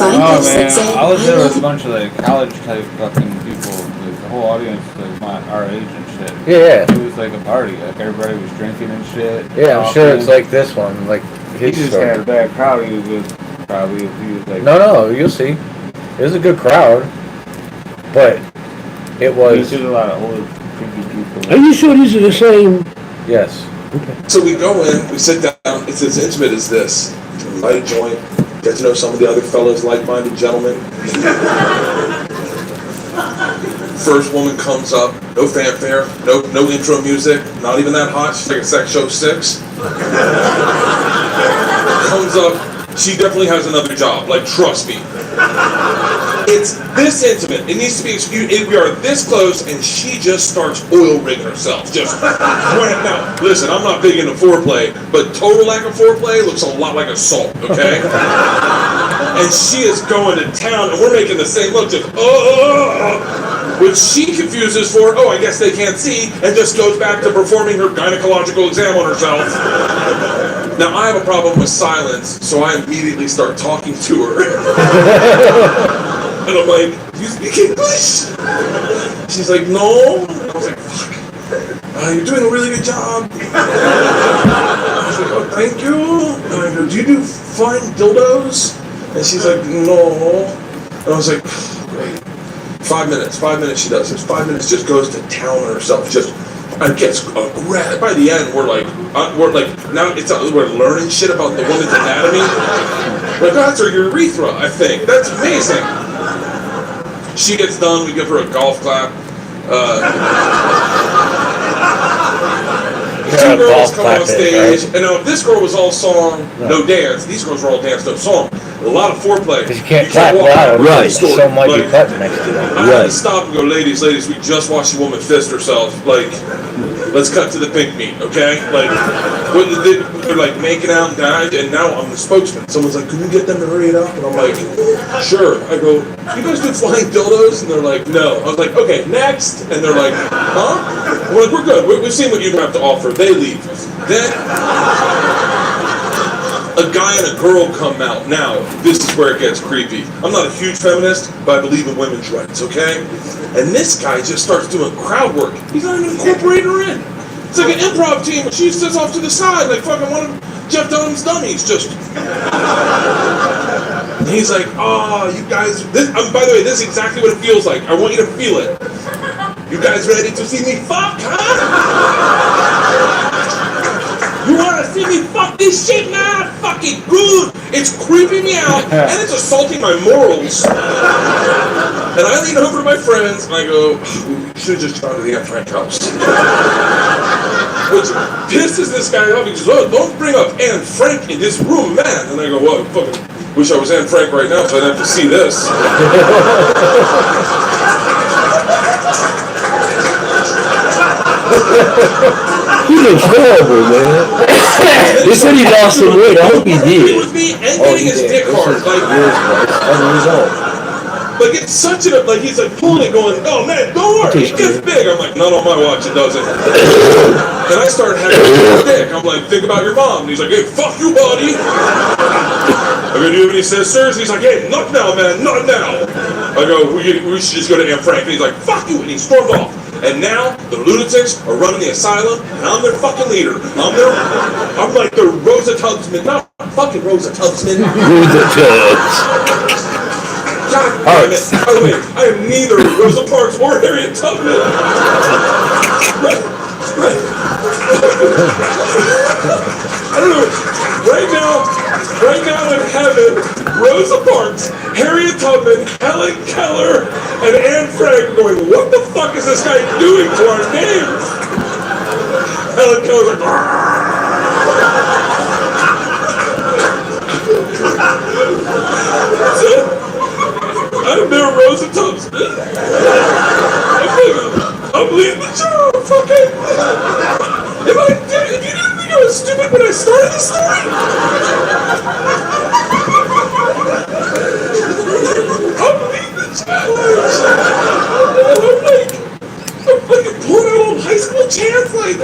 [SPEAKER 2] Oh man, I was there with a bunch of like college type fucking people. Like, the whole audience was our age and shit.
[SPEAKER 3] Yeah.
[SPEAKER 2] It was like a party. Like everybody was drinking and shit.
[SPEAKER 3] Yeah, I'm sure it's like this one. Like
[SPEAKER 2] he just had a bad crowd. He was with probably if he was like.
[SPEAKER 3] No, you'll see. It was a good crowd, but it was.
[SPEAKER 2] There's a lot of old creepy people.
[SPEAKER 1] Are you sure these are the same?
[SPEAKER 3] Yes.
[SPEAKER 4] So we go in, we sit down. It's as intimate as this. We light a joint. Get to know some of the other fellows, like-minded gentlemen. First woman comes up, no fanfare, no intro music, not even that hot. She's like a sex show 6. Comes up, she definitely has another job. Like, trust me. It's this intimate. It needs to be excused. We are this close, and she just starts oil rigging herself. Just right now. Listen, I'm not big into foreplay, but total lack of foreplay looks a lot like assault. Okay. And she is going to town, and we're making the same look. Just which she confuses for. Oh, I guess they can't see, and just goes back to performing her gynecological exam on herself. Now, I have a problem with silence, so I immediately start talking to her. And I'm like, do you speak English? She's like, no. And I was like, fuck. You're doing a really good job. I was like, oh, thank you. And I go, do you do flying dildos? And she's like, no. And I was like, great. 5 minutes she does this. 5 minutes just goes to town on herself. Just, and gets aggressive. By the end, we're like now we're learning shit about the woman's anatomy. Like, that's her urethra, I think. That's amazing. She gets done. We give her a golf clap. Two girls come on stage, and now this girl was all song, no dance. These girls were all dance, no song. A lot of foreplay.
[SPEAKER 3] Because you can't clap loud,
[SPEAKER 1] right?
[SPEAKER 3] So might be cutting next to them.
[SPEAKER 4] I had to stop and go, ladies, we just watched a woman fist herself. Like, let's cut to the pink meat, okay? Like, they're like making out and dying, and now I'm the spokesman. Someone's like, can you get them to hurry it up? And I'm like, sure. I go, you guys do flying dildos? And they're like, no. I was like, okay, next. And they're like, huh? I'm like, we're good. We've seen what you have to offer. They leave. Then a guy and a girl come out. Now, this is where it gets creepy. I'm not a huge feminist, but I believe in women's rights, okay? And this guy just starts doing crowd work. He's not even incorporating her in. It's like an improv team, and she sits off to the side like fucking one of Jeff Dunham's dummies. Just. And he's like, oh, you guys. By the way, this is exactly what it feels like. I want you to feel it. You guys ready to see me fuck, huh? You wanna see me fuck this shit, man? Fucking good. It's creeping me out, and it's assaulting my morals. And I lean over to my friends, and I go, we should have just gone to the Anne Frank house. Which pisses this guy off. He goes, oh, don't bring up Anne Frank in this room, man. And I go, what, fucking Wish I was Anne Frank right now so I'd have to see this.
[SPEAKER 1] He looks horrible, man. They said he lost some weight. I hope he did.
[SPEAKER 4] With me and getting his dick hard. Like, like it's such a, like he's like pulling it going, oh man, don't worry, it gets big. I'm like, not on my watch, it doesn't. And I start having a dick. I'm like, think about your mom. And he's like, hey, fuck you, buddy. I go, do you have any sisters? He's like, hey, not now, man, not now. I go, we should just go to Anne Frank. And he's like, fuck you, and he stormed off. And now the lunatics are running the asylum, and I'm their fucking leader. I'm like the Rosa Tubbsman, not fucking Rosa Tubbsman.
[SPEAKER 1] Rosa Tubbs.
[SPEAKER 4] God damn it. By the way, I am neither Rosa Parks or Harriet Tubman. Right. I don't know. Right now in heaven, Rosa Parks, Harriet Tubman, Helen Keller, and Anne Frank are going, what the fuck is this guy doing to our names? Helen Keller's like, that's it. I'm there, Rosa Tubbsman. I'm leaving the job, fucking. If you didn't think I was stupid when I started the story, I'm leaving the job. I'm like pulling out old high school chants like,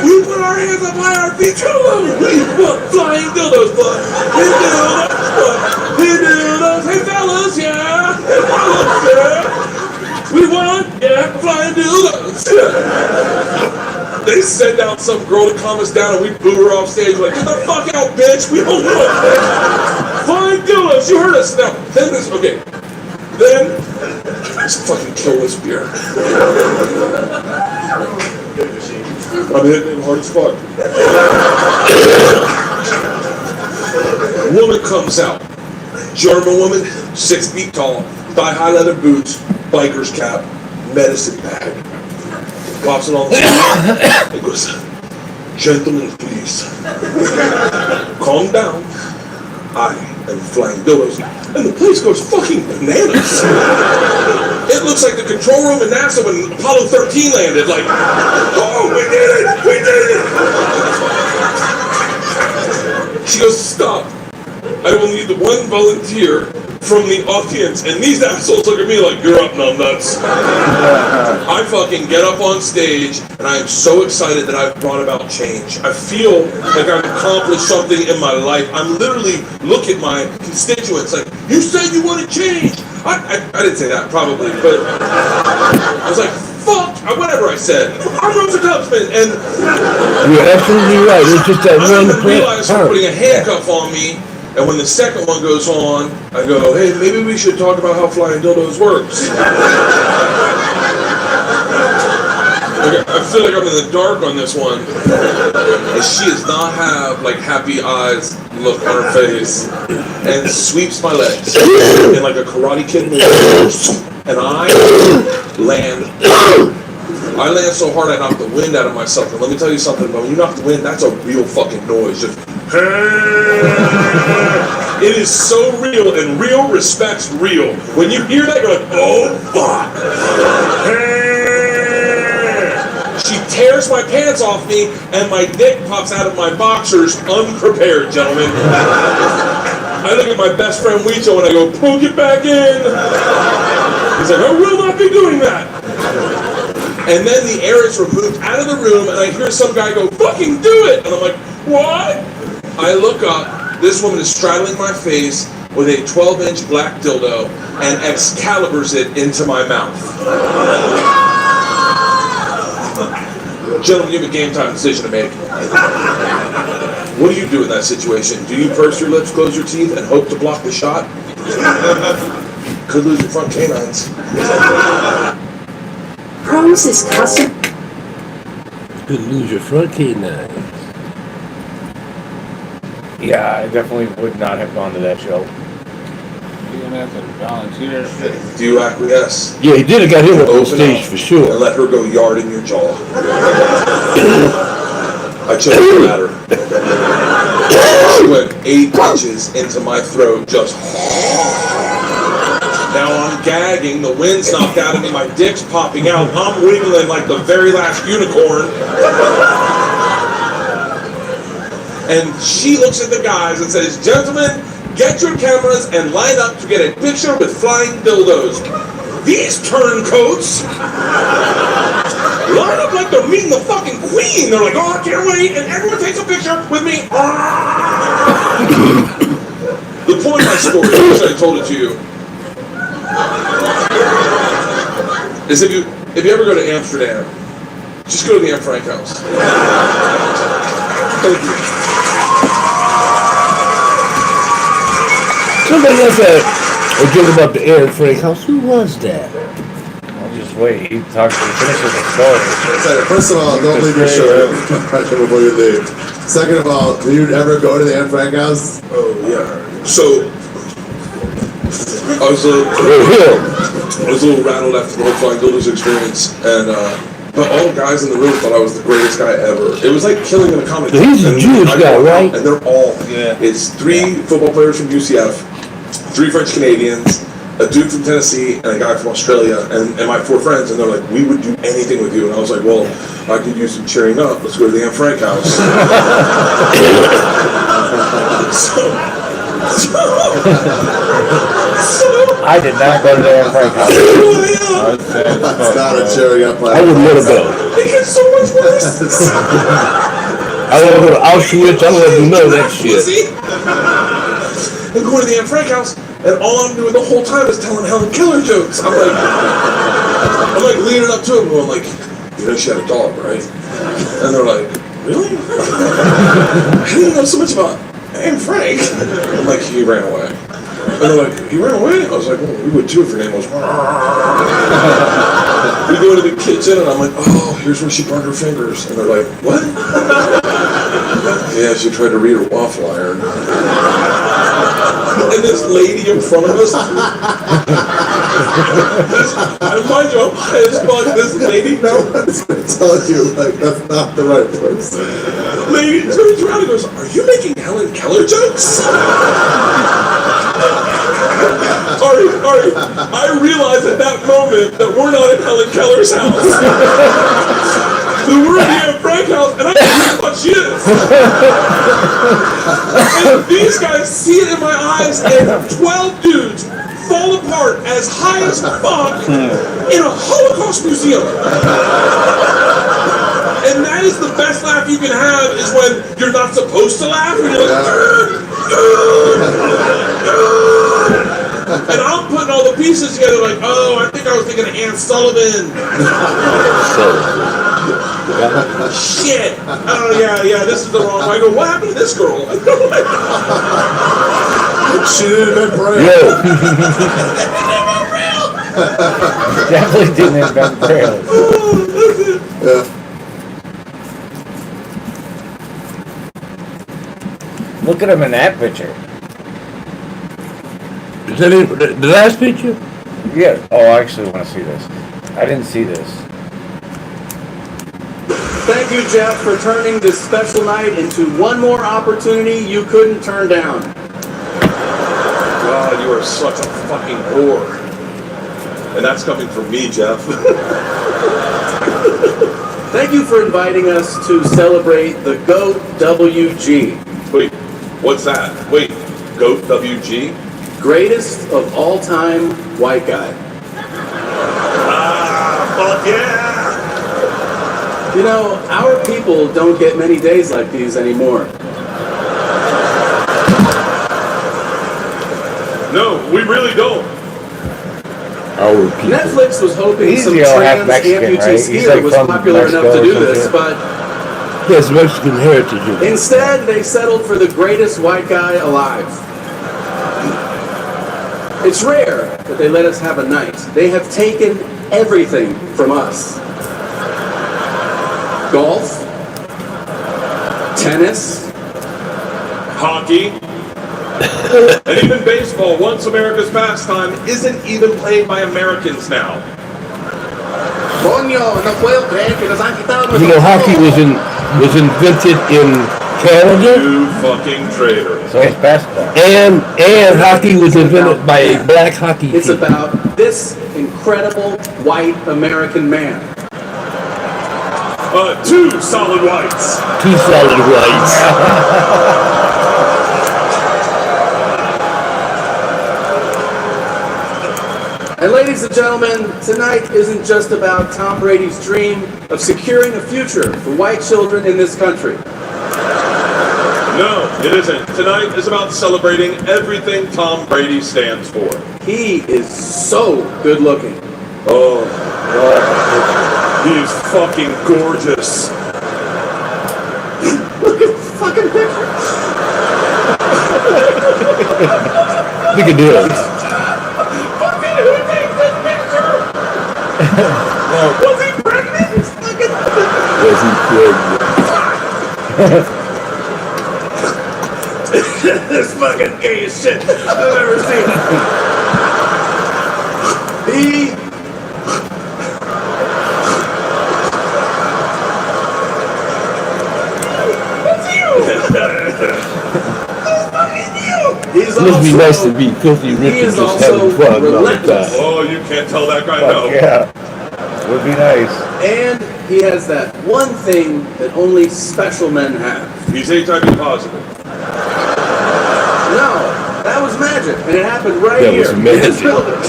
[SPEAKER 4] we put our hands up high, our feet low. We want flying dildos, but we dildos, hey fellas, yeah, we want, flying dildos. They send out some girl to calm us down and we boo her off stage like, get the fuck out, bitch, we don't want flying dildos, you heard us. Now, then this, okay, then, let's fucking kill this beer. I'm hitting it hard as fuck. Woman comes out. German woman, 6 feet tall, thigh-high leather boots, biker's cap, medicine bag. Pops it on the floor. It goes, gentlemen, please. Calm down. I am flying dildos. And the place goes fucking bananas. It looks like the control room in NASA when Apollo 13 landed. Like, oh, we did it! We did it! She goes, stop. I will need one volunteer from the audience. And these assholes look at me like, you're up, numbnuts. I fucking get up on stage, and I am so excited that I've brought about change. I feel like I've accomplished something in my life. I'm literally look at my constituents like, you said you wanted change. I didn't say that, probably, but I was like, fuck, whatever I said. I'm Rosa Tubbsman, and
[SPEAKER 1] you're absolutely right. It's just that
[SPEAKER 4] I didn't realize they're putting a handcuff on me. And when the second one goes on, I go, hey, maybe we should talk about how flying dildos works. I feel like I'm in the dark on this one. And she does not have, like, happy eyes look on her face. And sweeps my legs in, like, a Karate Kid movie. And I land so hard I knock the wind out of myself. And let me tell you something, when you knock the wind, that's a real fucking noise. Just, it is so real, and real respects real. When you hear that, you're like, oh fuck. She tears my pants off me, and my dick pops out of my boxers unprepared, gentlemen. I look at my best friend Weecho and I go, poke it back in. He's like, I will not be doing that. And then the air is removed out of the room, and I hear some guy go, fucking do it! And I'm like, what? I look up, this woman is straddling my face with a 12-inch black dildo and Excaliburs it into my mouth. Gentlemen, you have a game time decision to make. What do you do in that situation? Do you purse your lips, close your teeth, and hope to block the shot? Could lose your front canines.
[SPEAKER 5] Promise is custom.
[SPEAKER 1] Could lose your front canine.
[SPEAKER 3] Yeah, I definitely would not have gone to that show.
[SPEAKER 2] You're gonna have to volunteer.
[SPEAKER 4] Do you acquiesce?
[SPEAKER 1] Yeah, he did have got him up on
[SPEAKER 4] Open
[SPEAKER 1] stage
[SPEAKER 4] up
[SPEAKER 1] for sure.
[SPEAKER 4] And let her go yard in your jaw. I chose the latter. She went 8 inches into my throat, just. Now I'm gagging, the wind's knocked out of me, my dick's popping out, I'm wiggling like the very last unicorn. And she looks at the guys and says, "Gentlemen, get your cameras and line up to get a picture with flying dildos." These turncoats line up like they're meeting the fucking queen. They're like, "Oh, I can't wait," and everyone takes a picture with me. The point of my story, I wish I told it to you, is if you ever go to Amsterdam, just go to the Anne Frank house. Thank you.
[SPEAKER 1] Somebody else had a joke about the Anne Frank house. Who was that?
[SPEAKER 3] I'll just wait. He finishes the story.
[SPEAKER 5] First of all, don't leave your shirt before you leave. Second of all, do you ever go to the Anne Frank house?
[SPEAKER 4] Oh, yeah. So, I was a little rattled after the whole Flying Dildos experience, and but all the guys in the room thought I was the greatest guy ever. It was like killing in a comic book.
[SPEAKER 1] He's a Jewish guy, right?
[SPEAKER 4] And they're all, it's 3 football players from UCF, 3 French Canadians, a dude from Tennessee, and a guy from Australia, and my 4 friends, and they're like, "We would do anything with you." And I was like, "Well, I could use some cheering up. Let's go to the Anne Frank house."
[SPEAKER 3] I did not go to the Anne Frank house.
[SPEAKER 5] It's not a cheering up plan.
[SPEAKER 1] I wouldn't let it go.
[SPEAKER 4] It gets so much worse.
[SPEAKER 1] I want to go to Auschwitz. I don't want to do none of that shit.
[SPEAKER 4] And going to the Anne Frank house, and all I'm doing the whole time is telling Helen Keller jokes. I'm like leaning up to him, going like, "You know she had a dog, right?" And they're like, "Really? How do you know so much about Anne Frank?" I'm like, "He ran away." And they're like, "He ran away?" I was like, "Well, we would too if her name was." We go into the kitchen, and I'm like, "Oh, here's where she burned her fingers." And they're like, "What?" "Yeah, she tried to read her waffle iron." And this lady in front of us, and mind you, I'm high as fuck, this lady,
[SPEAKER 5] It's going to tell you, like, that's not the right place.
[SPEAKER 4] lady turns around and goes, "Are you making Helen Keller jokes?" Ari, I realized at that moment that we're not in Helen Keller's house. So we're in the Anne Frank house, and I don't know what she is. And these guys see it in my eyes, and 12 dudes fall apart as high as fuck in a Holocaust museum. And that is the best laugh you can have, is when you're not supposed to laugh, and you're like, and I'm putting all the pieces together like, "Oh, I think I was thinking of Ann Sullivan." Shit. Oh, yeah, this is the wrong one. I go, "What happened to this girl?"
[SPEAKER 5] She didn't invent braille.
[SPEAKER 3] Definitely didn't invent braille.
[SPEAKER 5] Yeah.
[SPEAKER 3] Look at him in that picture.
[SPEAKER 1] Is that it? The last picture?
[SPEAKER 3] Yeah. Oh, I actually want to see this. I didn't see this.
[SPEAKER 6] Thank you, Jeff, for turning this special night into one more opportunity you couldn't turn down.
[SPEAKER 4] God, you are such a fucking whore. And that's coming from me, Jeff.
[SPEAKER 6] Thank you for inviting us to celebrate the GOAT WG.
[SPEAKER 4] Wait, what's that? Wait, GOAT WG?
[SPEAKER 6] Greatest of all time white guy.
[SPEAKER 4] Ah, fuck yeah!
[SPEAKER 6] You know, our people don't get many days like these anymore.
[SPEAKER 4] No, we really don't.
[SPEAKER 1] Our people.
[SPEAKER 6] Netflix was hoping
[SPEAKER 3] He's
[SPEAKER 6] some
[SPEAKER 3] the old half
[SPEAKER 6] trans
[SPEAKER 3] Mexican,
[SPEAKER 6] amputee
[SPEAKER 3] right? He's
[SPEAKER 6] skier
[SPEAKER 3] like
[SPEAKER 6] was
[SPEAKER 3] from
[SPEAKER 6] popular enough to
[SPEAKER 3] Mexico
[SPEAKER 6] do
[SPEAKER 3] or
[SPEAKER 6] this,
[SPEAKER 3] something.
[SPEAKER 6] but
[SPEAKER 1] Yes, Mexican heritage.
[SPEAKER 6] instead they settled for the greatest white guy alive. It's rare that they let us have a night. They have taken everything from us. Golf, tennis,
[SPEAKER 4] Hockey, and even baseball, once America's pastime, isn't even played by Americans now.
[SPEAKER 6] Coño, no puedo creer que nos han quitado
[SPEAKER 1] You know, hockey was invented in Canada.
[SPEAKER 4] You fucking traitor.
[SPEAKER 3] So it's basketball.
[SPEAKER 1] And hockey was invented by a black hockey team.
[SPEAKER 6] It's about this incredible white American man.
[SPEAKER 4] 2 solid whites.
[SPEAKER 1] 2 solid whites.
[SPEAKER 6] And ladies and gentlemen, tonight isn't just about Tom Brady's dream of securing a future for white children in this country.
[SPEAKER 4] No, it isn't. Tonight is about celebrating everything Tom Brady stands for.
[SPEAKER 6] He is so good looking.
[SPEAKER 4] Oh, he is fucking gorgeous.
[SPEAKER 6] Look at the fucking picture.
[SPEAKER 1] Look at this.
[SPEAKER 6] Fucking who takes this picture? Was he pregnant?
[SPEAKER 1] Was he pregnant?
[SPEAKER 6] This fucking gayest shit I've ever seen. He's
[SPEAKER 1] It must be nice to be filthy rich and just having fun all the time.
[SPEAKER 4] Oh, you can't tell that guy no.
[SPEAKER 3] Yeah. Would be nice.
[SPEAKER 6] And he has that one thing that only special men have.
[SPEAKER 4] He's HIV positive.
[SPEAKER 6] No, that was magic, and it happened right
[SPEAKER 1] That
[SPEAKER 6] here
[SPEAKER 1] was
[SPEAKER 6] in this
[SPEAKER 1] magic.
[SPEAKER 6] building.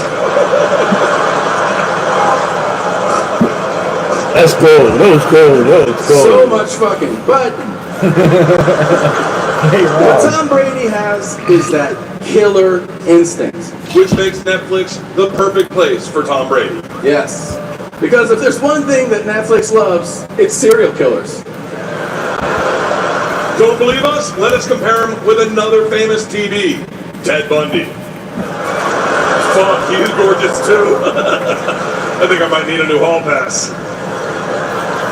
[SPEAKER 1] That's gold. That was gold. That was gold.
[SPEAKER 6] So much fucking, but what Tom Brady has is that killer instinct.
[SPEAKER 4] Which makes Netflix the perfect place for Tom Brady.
[SPEAKER 6] Yes, because if there's one thing that Netflix loves, it's serial killers.
[SPEAKER 4] Don't believe us? Let us compare him with another famous TB, Ted Bundy. Fuck, he's gorgeous too. I think I might need a new hall pass.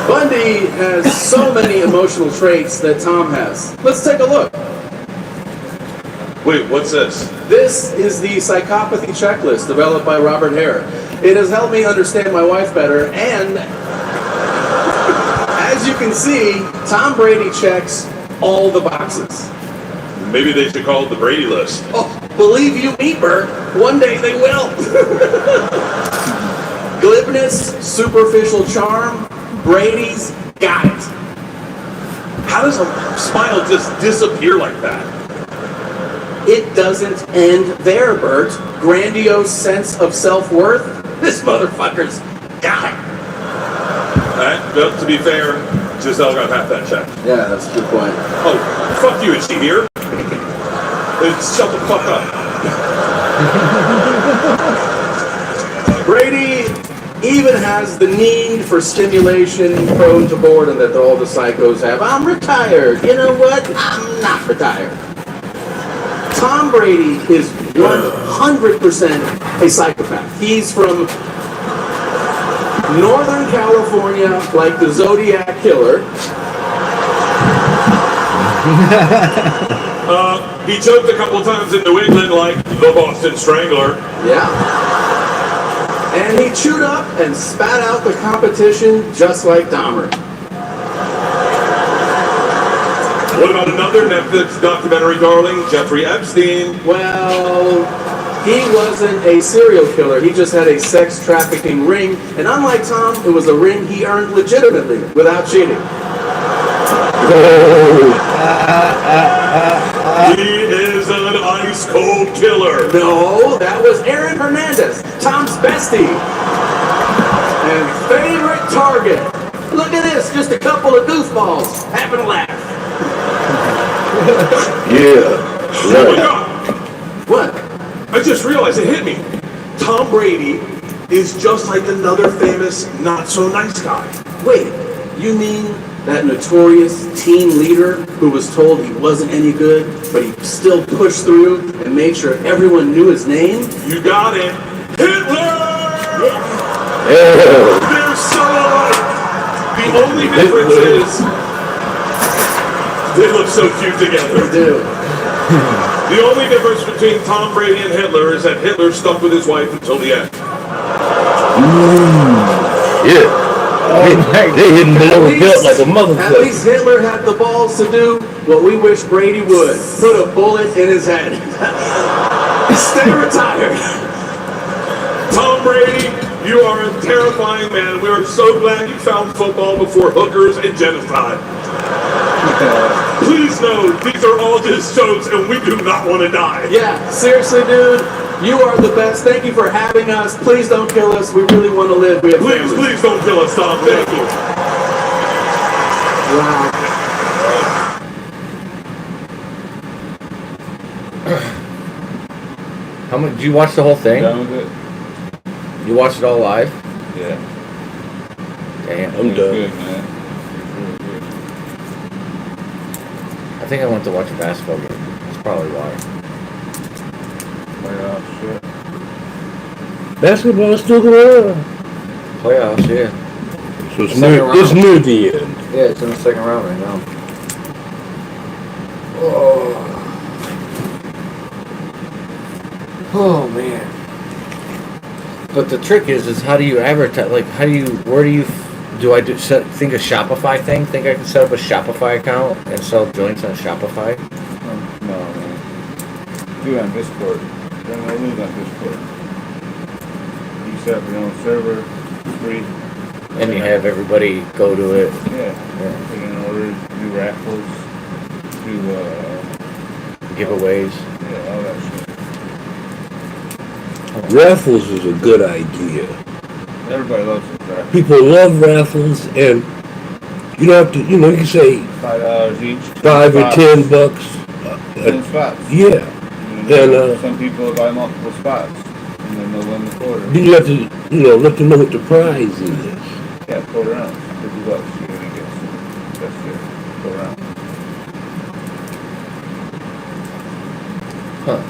[SPEAKER 6] Bundy has so many emotional traits that Tom has. Let's take a look.
[SPEAKER 4] Wait, what's this?
[SPEAKER 6] This is the psychopathy checklist developed by Robert Hare. It has helped me understand my wife better, and as you can see, Tom Brady checks all the boxes.
[SPEAKER 4] Maybe they should call it the Brady list.
[SPEAKER 6] Oh, believe you me, Bert, one day they will. Glibness, superficial charm, Brady's got it.
[SPEAKER 4] How does a smile just disappear like that?
[SPEAKER 6] It doesn't end there, Bert. Grandiose sense of self-worth? This motherfucker's got it.
[SPEAKER 4] Well, to be fair, Giselle got half that check.
[SPEAKER 6] Yeah, that's a good point.
[SPEAKER 4] Oh, fuck you, is she here? Shut the fuck up.
[SPEAKER 6] Brady even has the need for stimulation prone to boredom that all the psychos have. I'm retired. You know what? I'm not retired. Tom Brady is 100% a psychopath. He's from Northern California, like the Zodiac Killer.
[SPEAKER 4] He choked a couple times in New England like the Boston Strangler.
[SPEAKER 6] Yeah. And he chewed up and spat out the competition just like Dahmer.
[SPEAKER 4] What about another Netflix documentary darling, Jeffrey Epstein?
[SPEAKER 6] Well, he wasn't a serial killer. He just had a sex trafficking ring. And unlike Tom, it was a ring he earned legitimately without cheating.
[SPEAKER 4] He is an ice cold killer.
[SPEAKER 6] No, that was Aaron Hernandez, Tom's bestie. And favorite target. Look at this, just a couple of goofballs having a laugh.
[SPEAKER 1] Yeah.
[SPEAKER 4] Oh my God!
[SPEAKER 6] What?
[SPEAKER 4] I just realized it hit me. Tom Brady is just like another famous not-so-nice guy.
[SPEAKER 6] Wait, you mean that notorious teen leader who was told he wasn't any good, but he still pushed through and made sure everyone knew his name?
[SPEAKER 4] You got it. Hitler!
[SPEAKER 1] Yeah.
[SPEAKER 4] They're so alike. The only difference is they look so cute together.
[SPEAKER 6] Dude.
[SPEAKER 4] The only difference between Tom Brady and Hitler is that Hitler stuck with his wife until the end.
[SPEAKER 1] Yeah. They hitting below the belt like a
[SPEAKER 6] At
[SPEAKER 1] motherfucker.
[SPEAKER 6] least Hitler had the balls to do what we wish Brady would. Put a bullet in his head. Stay retired.
[SPEAKER 4] Tom Brady, you are a terrifying man. We are so glad you found football before hookers and genocide. Please know, these are all just jokes and we do not want to die.
[SPEAKER 6] Yeah, seriously, dude. You are the best. Thank you for having us. Please don't kill us. We really want to live. We have
[SPEAKER 4] Please,
[SPEAKER 6] families.
[SPEAKER 4] please don't kill us, Tom. Thank you.
[SPEAKER 6] Wow.
[SPEAKER 3] How much? Did you watch the whole thing?
[SPEAKER 2] Done with it?
[SPEAKER 3] You watched it all live?
[SPEAKER 2] Yeah.
[SPEAKER 3] Damn.
[SPEAKER 1] I'm
[SPEAKER 2] It's
[SPEAKER 1] done.
[SPEAKER 2] good, man. It's really good.
[SPEAKER 3] I think I went to watch a basketball game. That's probably why.
[SPEAKER 2] Playoff shit.
[SPEAKER 1] Basketball is still going on.
[SPEAKER 3] Playoffs, yeah.
[SPEAKER 1] So it's
[SPEAKER 3] Second
[SPEAKER 1] near, it's
[SPEAKER 3] round.
[SPEAKER 1] near the end.
[SPEAKER 3] Yeah, it's in the second round right now. Oh man. But the trick is how do you advertise? Like, where do you, think a Shopify thing? Think I can set up a Shopify account and sell joints on Shopify?
[SPEAKER 2] No, man. Do it on Discord. Then we'll lose on Discord. You set up your own server, it's free.
[SPEAKER 3] And you have everybody go to it.
[SPEAKER 2] Yeah. Put in orders, do raffles, do,
[SPEAKER 3] Giveaways.
[SPEAKER 2] yeah, all that shit.
[SPEAKER 1] Raffles is a good idea.
[SPEAKER 2] Everybody loves it, right?
[SPEAKER 1] People love raffles, and you don't have to, you can say
[SPEAKER 2] $5 each.
[SPEAKER 1] $5 or
[SPEAKER 2] spots.
[SPEAKER 1] $10.
[SPEAKER 2] 10 spots.
[SPEAKER 1] Yeah.
[SPEAKER 2] And
[SPEAKER 1] And,
[SPEAKER 2] some people buy multiple spots, and then they'll win the quarter.
[SPEAKER 1] Then you have to, let them know what the prize is.
[SPEAKER 2] Yeah, quarter ounce, $50. You're gonna get some. That's it. Quarter ounce.
[SPEAKER 3] Huh.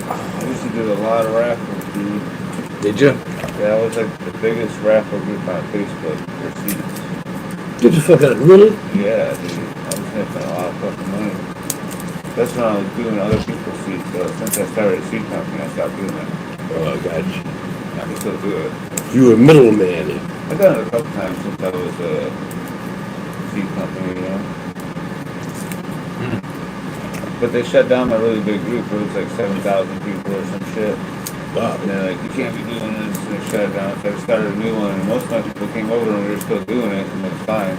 [SPEAKER 2] I used to do a lot of raffles, dude.
[SPEAKER 3] Did you?
[SPEAKER 2] Yeah, I was like the biggest raffle group on Facebook for seats.
[SPEAKER 1] Get the fuck out, really?
[SPEAKER 2] Yeah, dude. I was making a lot of fucking money. That's when I was doing other people's seats. So since I started a seat company, I stopped doing that.
[SPEAKER 1] Oh, I got you.
[SPEAKER 2] I can still do it.
[SPEAKER 1] You were a middleman.
[SPEAKER 2] I've done it a couple times since I was a seat company, But they shut down my really big group. It was like 7,000 people or some shit.
[SPEAKER 1] Wow.
[SPEAKER 2] And they're like, you can't be doing this, and they shut it down. So I started a new one, and most of my people came over and we were still doing it, and it was fine.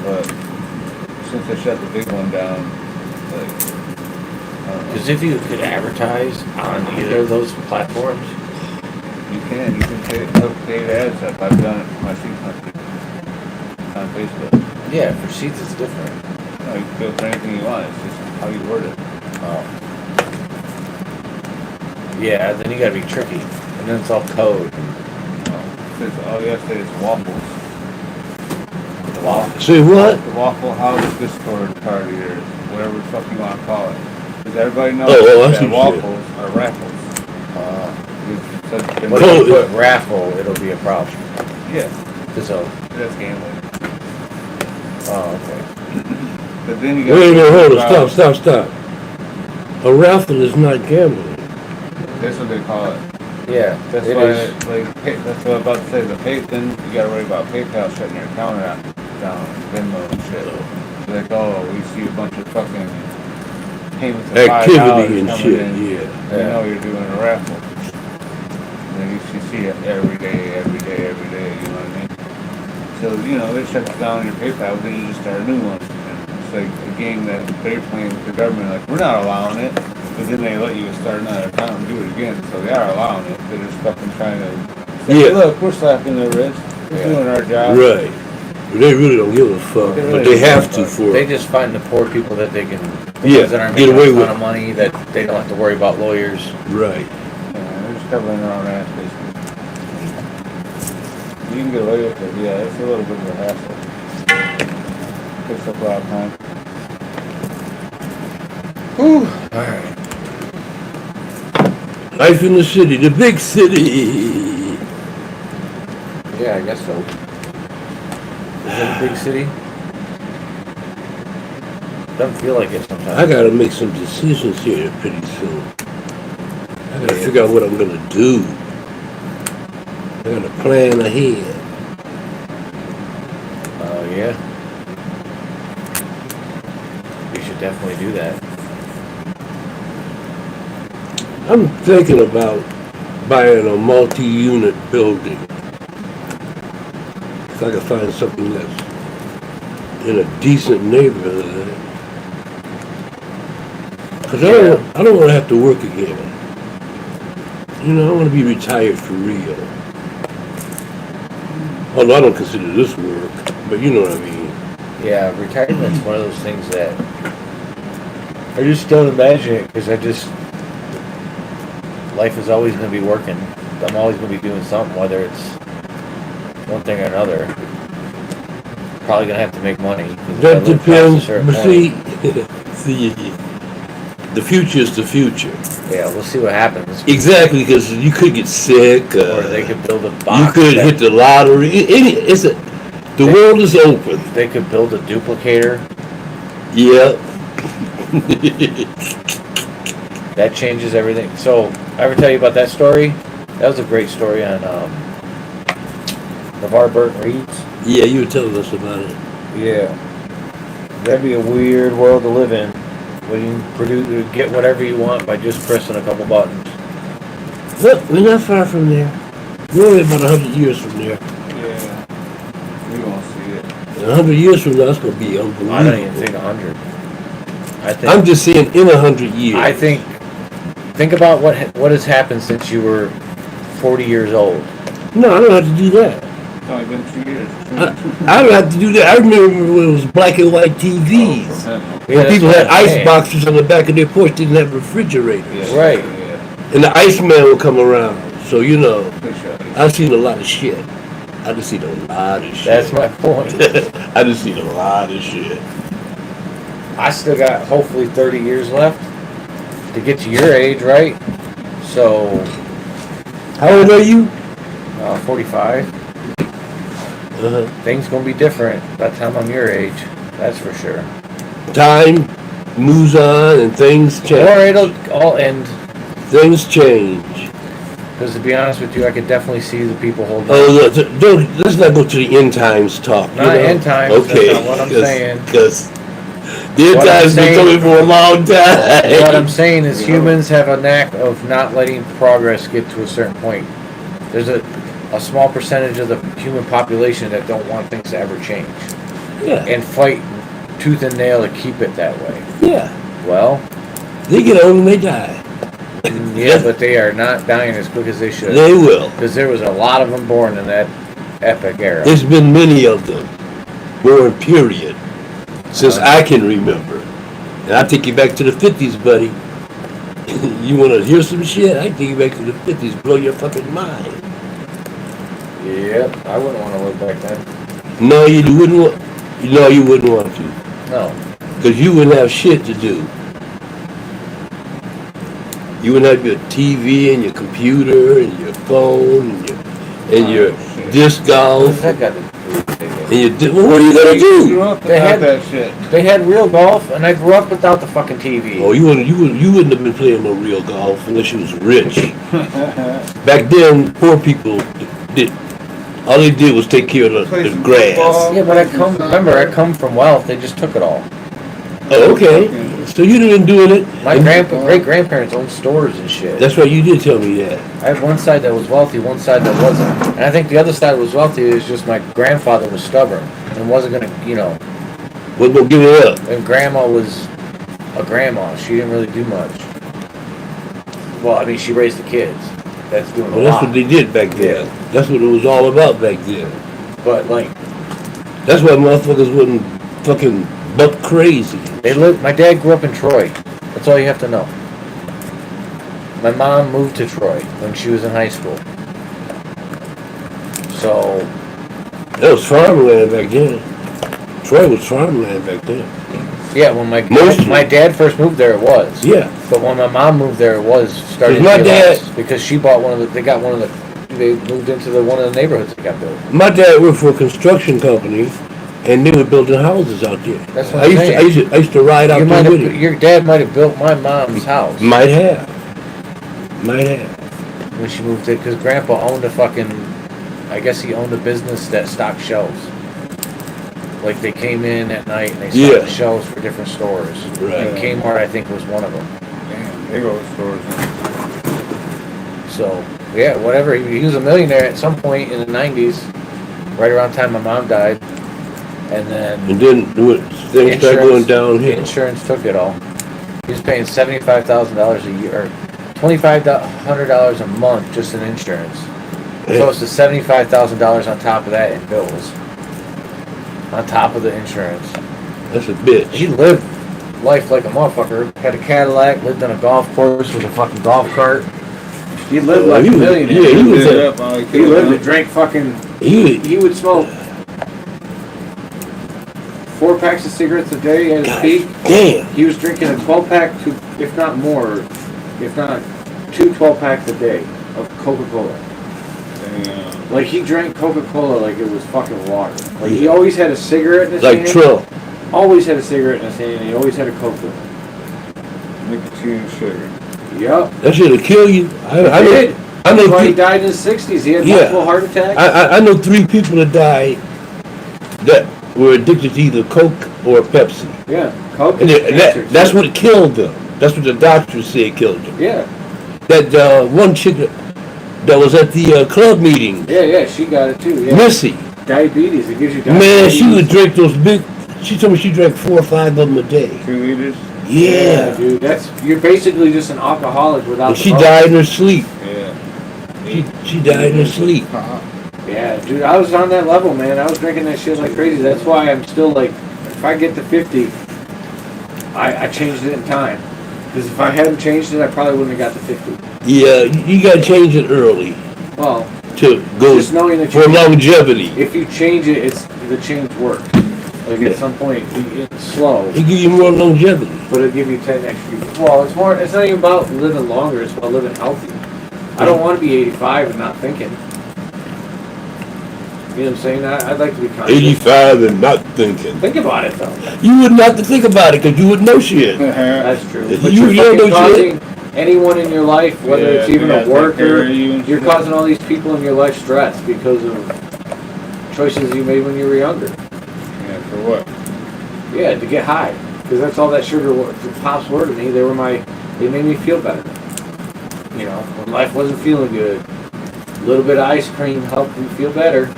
[SPEAKER 2] But since they shut the big one down, like, I don't know.
[SPEAKER 3] Because if you could advertise on either of those platforms,
[SPEAKER 2] You can hook paid ads up. I've done it for my seat company on Facebook.
[SPEAKER 3] yeah, for seats it's different.
[SPEAKER 2] No, you can go for anything you want. It's just how you word it.
[SPEAKER 3] Oh. Yeah, then you gotta be tricky. And then it's all code.
[SPEAKER 2] All you have to say is waffles.
[SPEAKER 3] The waffle.
[SPEAKER 1] Say what?
[SPEAKER 2] The Waffle House Discord party or whatever the fuck you want to call it. Because everybody knows
[SPEAKER 1] I see
[SPEAKER 2] that
[SPEAKER 1] what you're
[SPEAKER 2] waffles are raffles.
[SPEAKER 3] But if you put raffle, it'll be a problem.
[SPEAKER 2] Yeah,
[SPEAKER 3] So,
[SPEAKER 2] that's gambling.
[SPEAKER 3] oh, okay.
[SPEAKER 2] But then you
[SPEAKER 1] Wait a minute, hold
[SPEAKER 2] got
[SPEAKER 1] it. Stop. A raffle is not gambling.
[SPEAKER 2] That's what they call it.
[SPEAKER 3] Yeah,
[SPEAKER 2] That's
[SPEAKER 3] it
[SPEAKER 2] why,
[SPEAKER 3] is.
[SPEAKER 2] that's what I'm about to say. The then you gotta worry about PayPal shutting your account down, Venmo and shit. Like, oh, we see a bunch of fucking payments of
[SPEAKER 1] Activity
[SPEAKER 2] $5
[SPEAKER 1] and
[SPEAKER 2] coming
[SPEAKER 1] shit,
[SPEAKER 2] in.
[SPEAKER 1] yeah.
[SPEAKER 2] You know you're doing a raffle. And you see it every day, you know what I mean? So, they shut down your PayPal, then you just start a new one. And it's like a game that they're playing with the government, like, we're not allowing it. But then they let you start another account and do it again. So they are allowing it. They're just fucking trying to say,
[SPEAKER 1] Yeah.
[SPEAKER 2] look, we're slapping their wrist. We're doing our job.
[SPEAKER 1] Right. But they really don't give a fuck.
[SPEAKER 2] They really
[SPEAKER 1] But they
[SPEAKER 2] don't
[SPEAKER 1] have
[SPEAKER 2] give
[SPEAKER 1] to
[SPEAKER 2] a fuck.
[SPEAKER 1] for
[SPEAKER 3] They just find the poor people that they can,
[SPEAKER 1] Yeah,
[SPEAKER 3] that are
[SPEAKER 1] get
[SPEAKER 3] making
[SPEAKER 1] away
[SPEAKER 3] a
[SPEAKER 1] with
[SPEAKER 3] ton of money that they don't have to worry about lawyers.
[SPEAKER 1] Right.
[SPEAKER 2] They're just covering their own ass, basically. You can get away with it, yeah. It's a little bit of a hassle. Takes up a lot of time.
[SPEAKER 3] Whew. Alright.
[SPEAKER 1] Life in the city, the big city.
[SPEAKER 3] Yeah, I guess so. Is it a big city? Doesn't feel like it sometimes.
[SPEAKER 1] I gotta make some decisions here pretty soon. I gotta figure out what I'm gonna do. I got to plan ahead.
[SPEAKER 3] Oh, yeah. You should definitely do that.
[SPEAKER 1] I'm thinking about buying a multi-unit building. If I can find something that's in a decent neighborhood. Because I don't want to have to work again. You know, I want to be retired for real. Although I don't consider this work, but you know what I mean.
[SPEAKER 3] Yeah, retirement's one of those things that I just don't imagine it because life is always going to be working. I'm always going to be doing something, whether it's one thing or another. Probably going to have to make money.
[SPEAKER 1] That depends. But see, the future is the future.
[SPEAKER 3] Yeah, we'll see what happens.
[SPEAKER 1] Exactly, because you could get sick.
[SPEAKER 3] Or they could build a box.
[SPEAKER 1] You could hit the lottery. The world is open.
[SPEAKER 3] They could build a duplicator.
[SPEAKER 1] Yeah.
[SPEAKER 3] That changes everything. So, I ever tell you about that story? That was a great story on LeVar Burton Reed's.
[SPEAKER 1] Yeah, you were telling us about it.
[SPEAKER 3] Yeah. That'd be a weird world to live in. When you get whatever you want by just pressing a couple buttons.
[SPEAKER 1] Look, we're not far from there. We're only about 100 years from there.
[SPEAKER 2] Yeah. We won't see it.
[SPEAKER 1] 100 years from now, it's going to be unbelievable.
[SPEAKER 3] I don't even think 100.
[SPEAKER 1] I'm just saying in 100 years.
[SPEAKER 3] I think about what has happened since you were 40 years old.
[SPEAKER 1] No, I don't have to do that.
[SPEAKER 2] It's only been 2 years.
[SPEAKER 1] I don't have to do that. I remember when it was black and white TVs.
[SPEAKER 3] Yeah,
[SPEAKER 1] And people had ice boxes on the back of their porch, didn't have refrigerators.
[SPEAKER 2] Yeah.
[SPEAKER 3] Right.
[SPEAKER 2] Yeah.
[SPEAKER 1] And the Iceman would come around. So, you know,
[SPEAKER 2] For sure.
[SPEAKER 1] I've seen a lot of shit. I just seen a lot of shit.
[SPEAKER 3] That's my point.
[SPEAKER 1] I just seen a lot of shit.
[SPEAKER 3] I still got hopefully 30 years left to get to your age, right? So,
[SPEAKER 1] How old are you?
[SPEAKER 3] 45.
[SPEAKER 1] Uh-huh.
[SPEAKER 3] Things gonna be different by the time I'm your age. That's for sure.
[SPEAKER 1] Time moves on and things change.
[SPEAKER 3] Or it'll all end.
[SPEAKER 1] Things change.
[SPEAKER 3] Because to be honest with you, I could definitely see the people holding.
[SPEAKER 1] Oh, look, let's not go to the end times talk.
[SPEAKER 3] Not end times.
[SPEAKER 1] Okay.
[SPEAKER 3] That's not what I'm saying.
[SPEAKER 1] Because the end
[SPEAKER 3] What I'm
[SPEAKER 1] times been
[SPEAKER 3] saying-
[SPEAKER 1] coming for a long time.
[SPEAKER 3] What I'm saying is humans have a knack of not letting progress get to a certain point. There's a small percentage of the human population that don't want things to ever change.
[SPEAKER 1] Yeah.
[SPEAKER 3] And fight tooth and nail to keep it that way.
[SPEAKER 1] Yeah.
[SPEAKER 3] Well,
[SPEAKER 1] They get old and they die.
[SPEAKER 3] yeah, but they are not dying as quick as they should.
[SPEAKER 1] They will.
[SPEAKER 3] Because there was a lot of them born in that epic era.
[SPEAKER 1] There's been many of them. Born, period. Since I can remember. And I'll take you back to the 50s, buddy. You want to hear some shit? I take you back to the 50s. Blow your fucking mind.
[SPEAKER 3] Yep, I wouldn't want to live back then.
[SPEAKER 1] No, you wouldn't want. No, you wouldn't want to.
[SPEAKER 3] No.
[SPEAKER 1] Because you wouldn't have shit to do. You wouldn't have your TV and your computer and your phone and your disc golf.
[SPEAKER 3] What's that got to do with
[SPEAKER 1] And well, what are you gonna
[SPEAKER 2] You
[SPEAKER 1] do?
[SPEAKER 2] don't have to
[SPEAKER 3] They
[SPEAKER 2] have
[SPEAKER 3] had-
[SPEAKER 2] that shit.
[SPEAKER 3] They had real golf, and I grew up without the fucking TV.
[SPEAKER 1] Oh, you wouldn't have been playing no real golf unless you was rich. Back then, poor people did. All they did was take care of
[SPEAKER 2] Play
[SPEAKER 1] the
[SPEAKER 2] some
[SPEAKER 1] grass.
[SPEAKER 2] football.
[SPEAKER 3] Yeah, but I come from wealth. They just took it all.
[SPEAKER 1] Oh, okay. So you didn't doing it.
[SPEAKER 3] My
[SPEAKER 1] And
[SPEAKER 3] great grandparents owned stores and shit.
[SPEAKER 1] That's right. You did tell me that.
[SPEAKER 3] I had one side that was wealthy, one side that wasn't. And I think the other side was wealthy. It was just my grandfather was stubborn and wasn't gonna,
[SPEAKER 1] Wasn't gonna give it up.
[SPEAKER 3] And grandma was a grandma. She didn't really do much. Well, I mean, she raised the kids. That's doing
[SPEAKER 1] Well,
[SPEAKER 3] a
[SPEAKER 1] that's
[SPEAKER 3] lot.
[SPEAKER 1] what they did back then. That's what it was all about back then.
[SPEAKER 3] But like,
[SPEAKER 1] That's why motherfuckers wasn't fucking buck crazy.
[SPEAKER 3] they lived. My dad grew up in Troy. That's all you have to know. My mom moved to Troy when she was in high school. So
[SPEAKER 1] That was farmland back then. Troy was farmland back then.
[SPEAKER 3] yeah, when
[SPEAKER 1] Mostly.
[SPEAKER 3] my dad first moved there, it was.
[SPEAKER 1] Yeah.
[SPEAKER 3] But when my mom moved there, it was starting
[SPEAKER 1] My
[SPEAKER 3] to be
[SPEAKER 1] dad-
[SPEAKER 3] less, because she bought they moved into one of the neighborhoods that got built.
[SPEAKER 1] My dad worked for a construction company, and they were building houses out there.
[SPEAKER 3] That's what
[SPEAKER 1] I
[SPEAKER 3] I'm
[SPEAKER 1] used to,
[SPEAKER 3] saying.
[SPEAKER 1] I used to ride out there with him.
[SPEAKER 3] Your dad might have built my mom's house
[SPEAKER 1] Might have. Might have.
[SPEAKER 3] when she moved in, because Grandpa owned a fucking I guess he owned a business that stocked shelves. Like they came in at night and they
[SPEAKER 1] Yeah.
[SPEAKER 3] stocked shelves for different stores.
[SPEAKER 1] Right.
[SPEAKER 3] And Kmart, I think, was one of them.
[SPEAKER 2] Damn, they go to stores.
[SPEAKER 3] So, yeah, whatever. He was a millionaire at some point in the 90s, right around the time my mom died. And then
[SPEAKER 1] And then things started going
[SPEAKER 3] the
[SPEAKER 1] downhill.
[SPEAKER 3] insurance took it all. He was paying $75,000 a year, or $2,500 a month just in insurance. Close to $75,000 on top of that in bills. On top of the insurance.
[SPEAKER 1] That's a bitch.
[SPEAKER 3] He lived life like a motherfucker. Had a Cadillac, lived on a golf course with a fucking golf cart. He lived like a millionaire.
[SPEAKER 1] Yeah, he was
[SPEAKER 2] Lit
[SPEAKER 1] a,
[SPEAKER 2] up all
[SPEAKER 3] He lived and drank fucking. He would smoke 4 packs of cigarettes a day at his
[SPEAKER 1] God
[SPEAKER 3] peak.
[SPEAKER 1] damn.
[SPEAKER 3] He was drinking a 12-pack to, if not more, if not 2 12-packs a day of Coca-Cola.
[SPEAKER 2] Damn.
[SPEAKER 3] Like he drank Coca-Cola like it was fucking water. Like he always had a cigarette in his
[SPEAKER 1] Like
[SPEAKER 3] hand.
[SPEAKER 1] Trump.
[SPEAKER 3] Always had a cigarette in his hand, and he always had a Coke with him.
[SPEAKER 2] Nicotine and sugar.
[SPEAKER 3] Yep.
[SPEAKER 1] That shit'll kill you. I
[SPEAKER 3] Did.
[SPEAKER 1] know. I
[SPEAKER 3] That's why he
[SPEAKER 1] know.
[SPEAKER 3] died in his 60s. He had
[SPEAKER 1] Yeah.
[SPEAKER 3] multiple heart attacks.
[SPEAKER 1] I know 3 people that died that were addicted to either Coke or Pepsi,
[SPEAKER 3] Yeah, Coke.
[SPEAKER 1] and
[SPEAKER 3] is cancer,
[SPEAKER 1] that's
[SPEAKER 3] too.
[SPEAKER 1] what killed them. That's what the doctors said killed them.
[SPEAKER 3] Yeah,
[SPEAKER 1] That one chick that was at the club meeting,
[SPEAKER 3] yeah, she got it too. Yeah.
[SPEAKER 1] Missy.
[SPEAKER 3] Diabetes. It gives you diabetes.
[SPEAKER 1] Man, she would drink those big. She told me she drank 4 or 5 of them a day.
[SPEAKER 2] 2 liters.
[SPEAKER 1] Yeah.
[SPEAKER 3] dude. You're basically just an alcoholic without.
[SPEAKER 1] And
[SPEAKER 3] the
[SPEAKER 1] she
[SPEAKER 3] bug.
[SPEAKER 1] died in her sleep.
[SPEAKER 2] Yeah.
[SPEAKER 1] She died in her sleep.
[SPEAKER 3] Yeah, dude. I was on that level, man. I was drinking that shit like crazy. That's why I'm still like, if I get to 50, I changed it in time. Because if I hadn't changed it, I probably wouldn't have got to 50.
[SPEAKER 1] Yeah, you gotta change it early
[SPEAKER 3] Well,
[SPEAKER 1] to go
[SPEAKER 3] just knowing that
[SPEAKER 1] for longevity.
[SPEAKER 3] if you change it, the change works. Like at some point, it's slow,
[SPEAKER 1] It give you more longevity.
[SPEAKER 3] but it'll give you 10 extra years. Well, it's not even about living longer, it's about living healthy. I don't want to be 85 and not thinking. You know what I'm saying? I'd like to be conscious.
[SPEAKER 1] 85 and not thinking.
[SPEAKER 3] Think about it though.
[SPEAKER 1] You wouldn't have to think about it because you wouldn't know shit.
[SPEAKER 3] That's true. But
[SPEAKER 1] You
[SPEAKER 3] you're
[SPEAKER 1] don't
[SPEAKER 3] fucking
[SPEAKER 1] know
[SPEAKER 3] causing anyone in your life, whether
[SPEAKER 2] Yeah,
[SPEAKER 3] it's even
[SPEAKER 2] they
[SPEAKER 3] a
[SPEAKER 2] gotta take care
[SPEAKER 3] worker,
[SPEAKER 2] of you and
[SPEAKER 3] you're
[SPEAKER 2] shit.
[SPEAKER 3] causing all these people in your life stress because of choices you made when you were younger.
[SPEAKER 2] Yeah, for what?
[SPEAKER 3] Yeah, to get high. Because that's all that sugar the pops were to me. They made me feel better. You know, when life wasn't feeling good, a little bit of ice cream helped me feel better.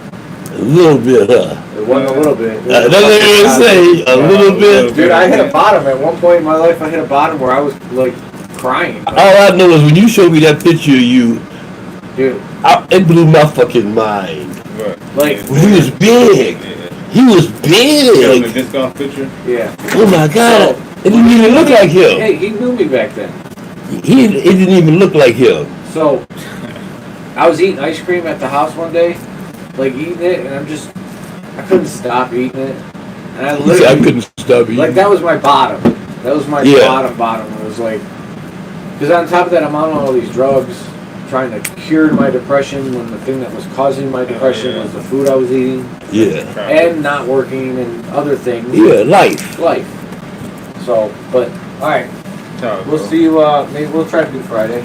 [SPEAKER 1] A little bit, huh?
[SPEAKER 3] It wasn't a little bit.
[SPEAKER 1] That's what I say. A little bit.
[SPEAKER 3] Dude, I hit a bottom. At one point in my life, I hit a bottom where I was, like, crying.
[SPEAKER 1] All I know is when you showed me that picture of you,
[SPEAKER 3] Dude,
[SPEAKER 1] it blew my fucking mind.
[SPEAKER 2] What?
[SPEAKER 3] like,
[SPEAKER 1] He was big. He was
[SPEAKER 2] You got the
[SPEAKER 1] big.
[SPEAKER 2] disc golf picture?
[SPEAKER 3] yeah.
[SPEAKER 1] Oh my God. It didn't even look like him.
[SPEAKER 3] Hey, he knew me back then.
[SPEAKER 1] It didn't even look like him.
[SPEAKER 3] So, I was eating ice cream at the house one day, like eating it, and I couldn't stop eating it. And I
[SPEAKER 1] He said, I
[SPEAKER 3] literally,
[SPEAKER 1] couldn't stop eating.
[SPEAKER 3] like, that was my bottom. That was my
[SPEAKER 1] Yeah.
[SPEAKER 3] bottom. It was like, because on top of that, I'm on all these drugs, trying to cure my depression when the thing that was causing my depression was the food I was eating,
[SPEAKER 1] Yeah.
[SPEAKER 3] and not working, and other things.
[SPEAKER 1] Yeah, life.
[SPEAKER 3] Life. So, but, alright, we'll see you, maybe we'll try to do Friday.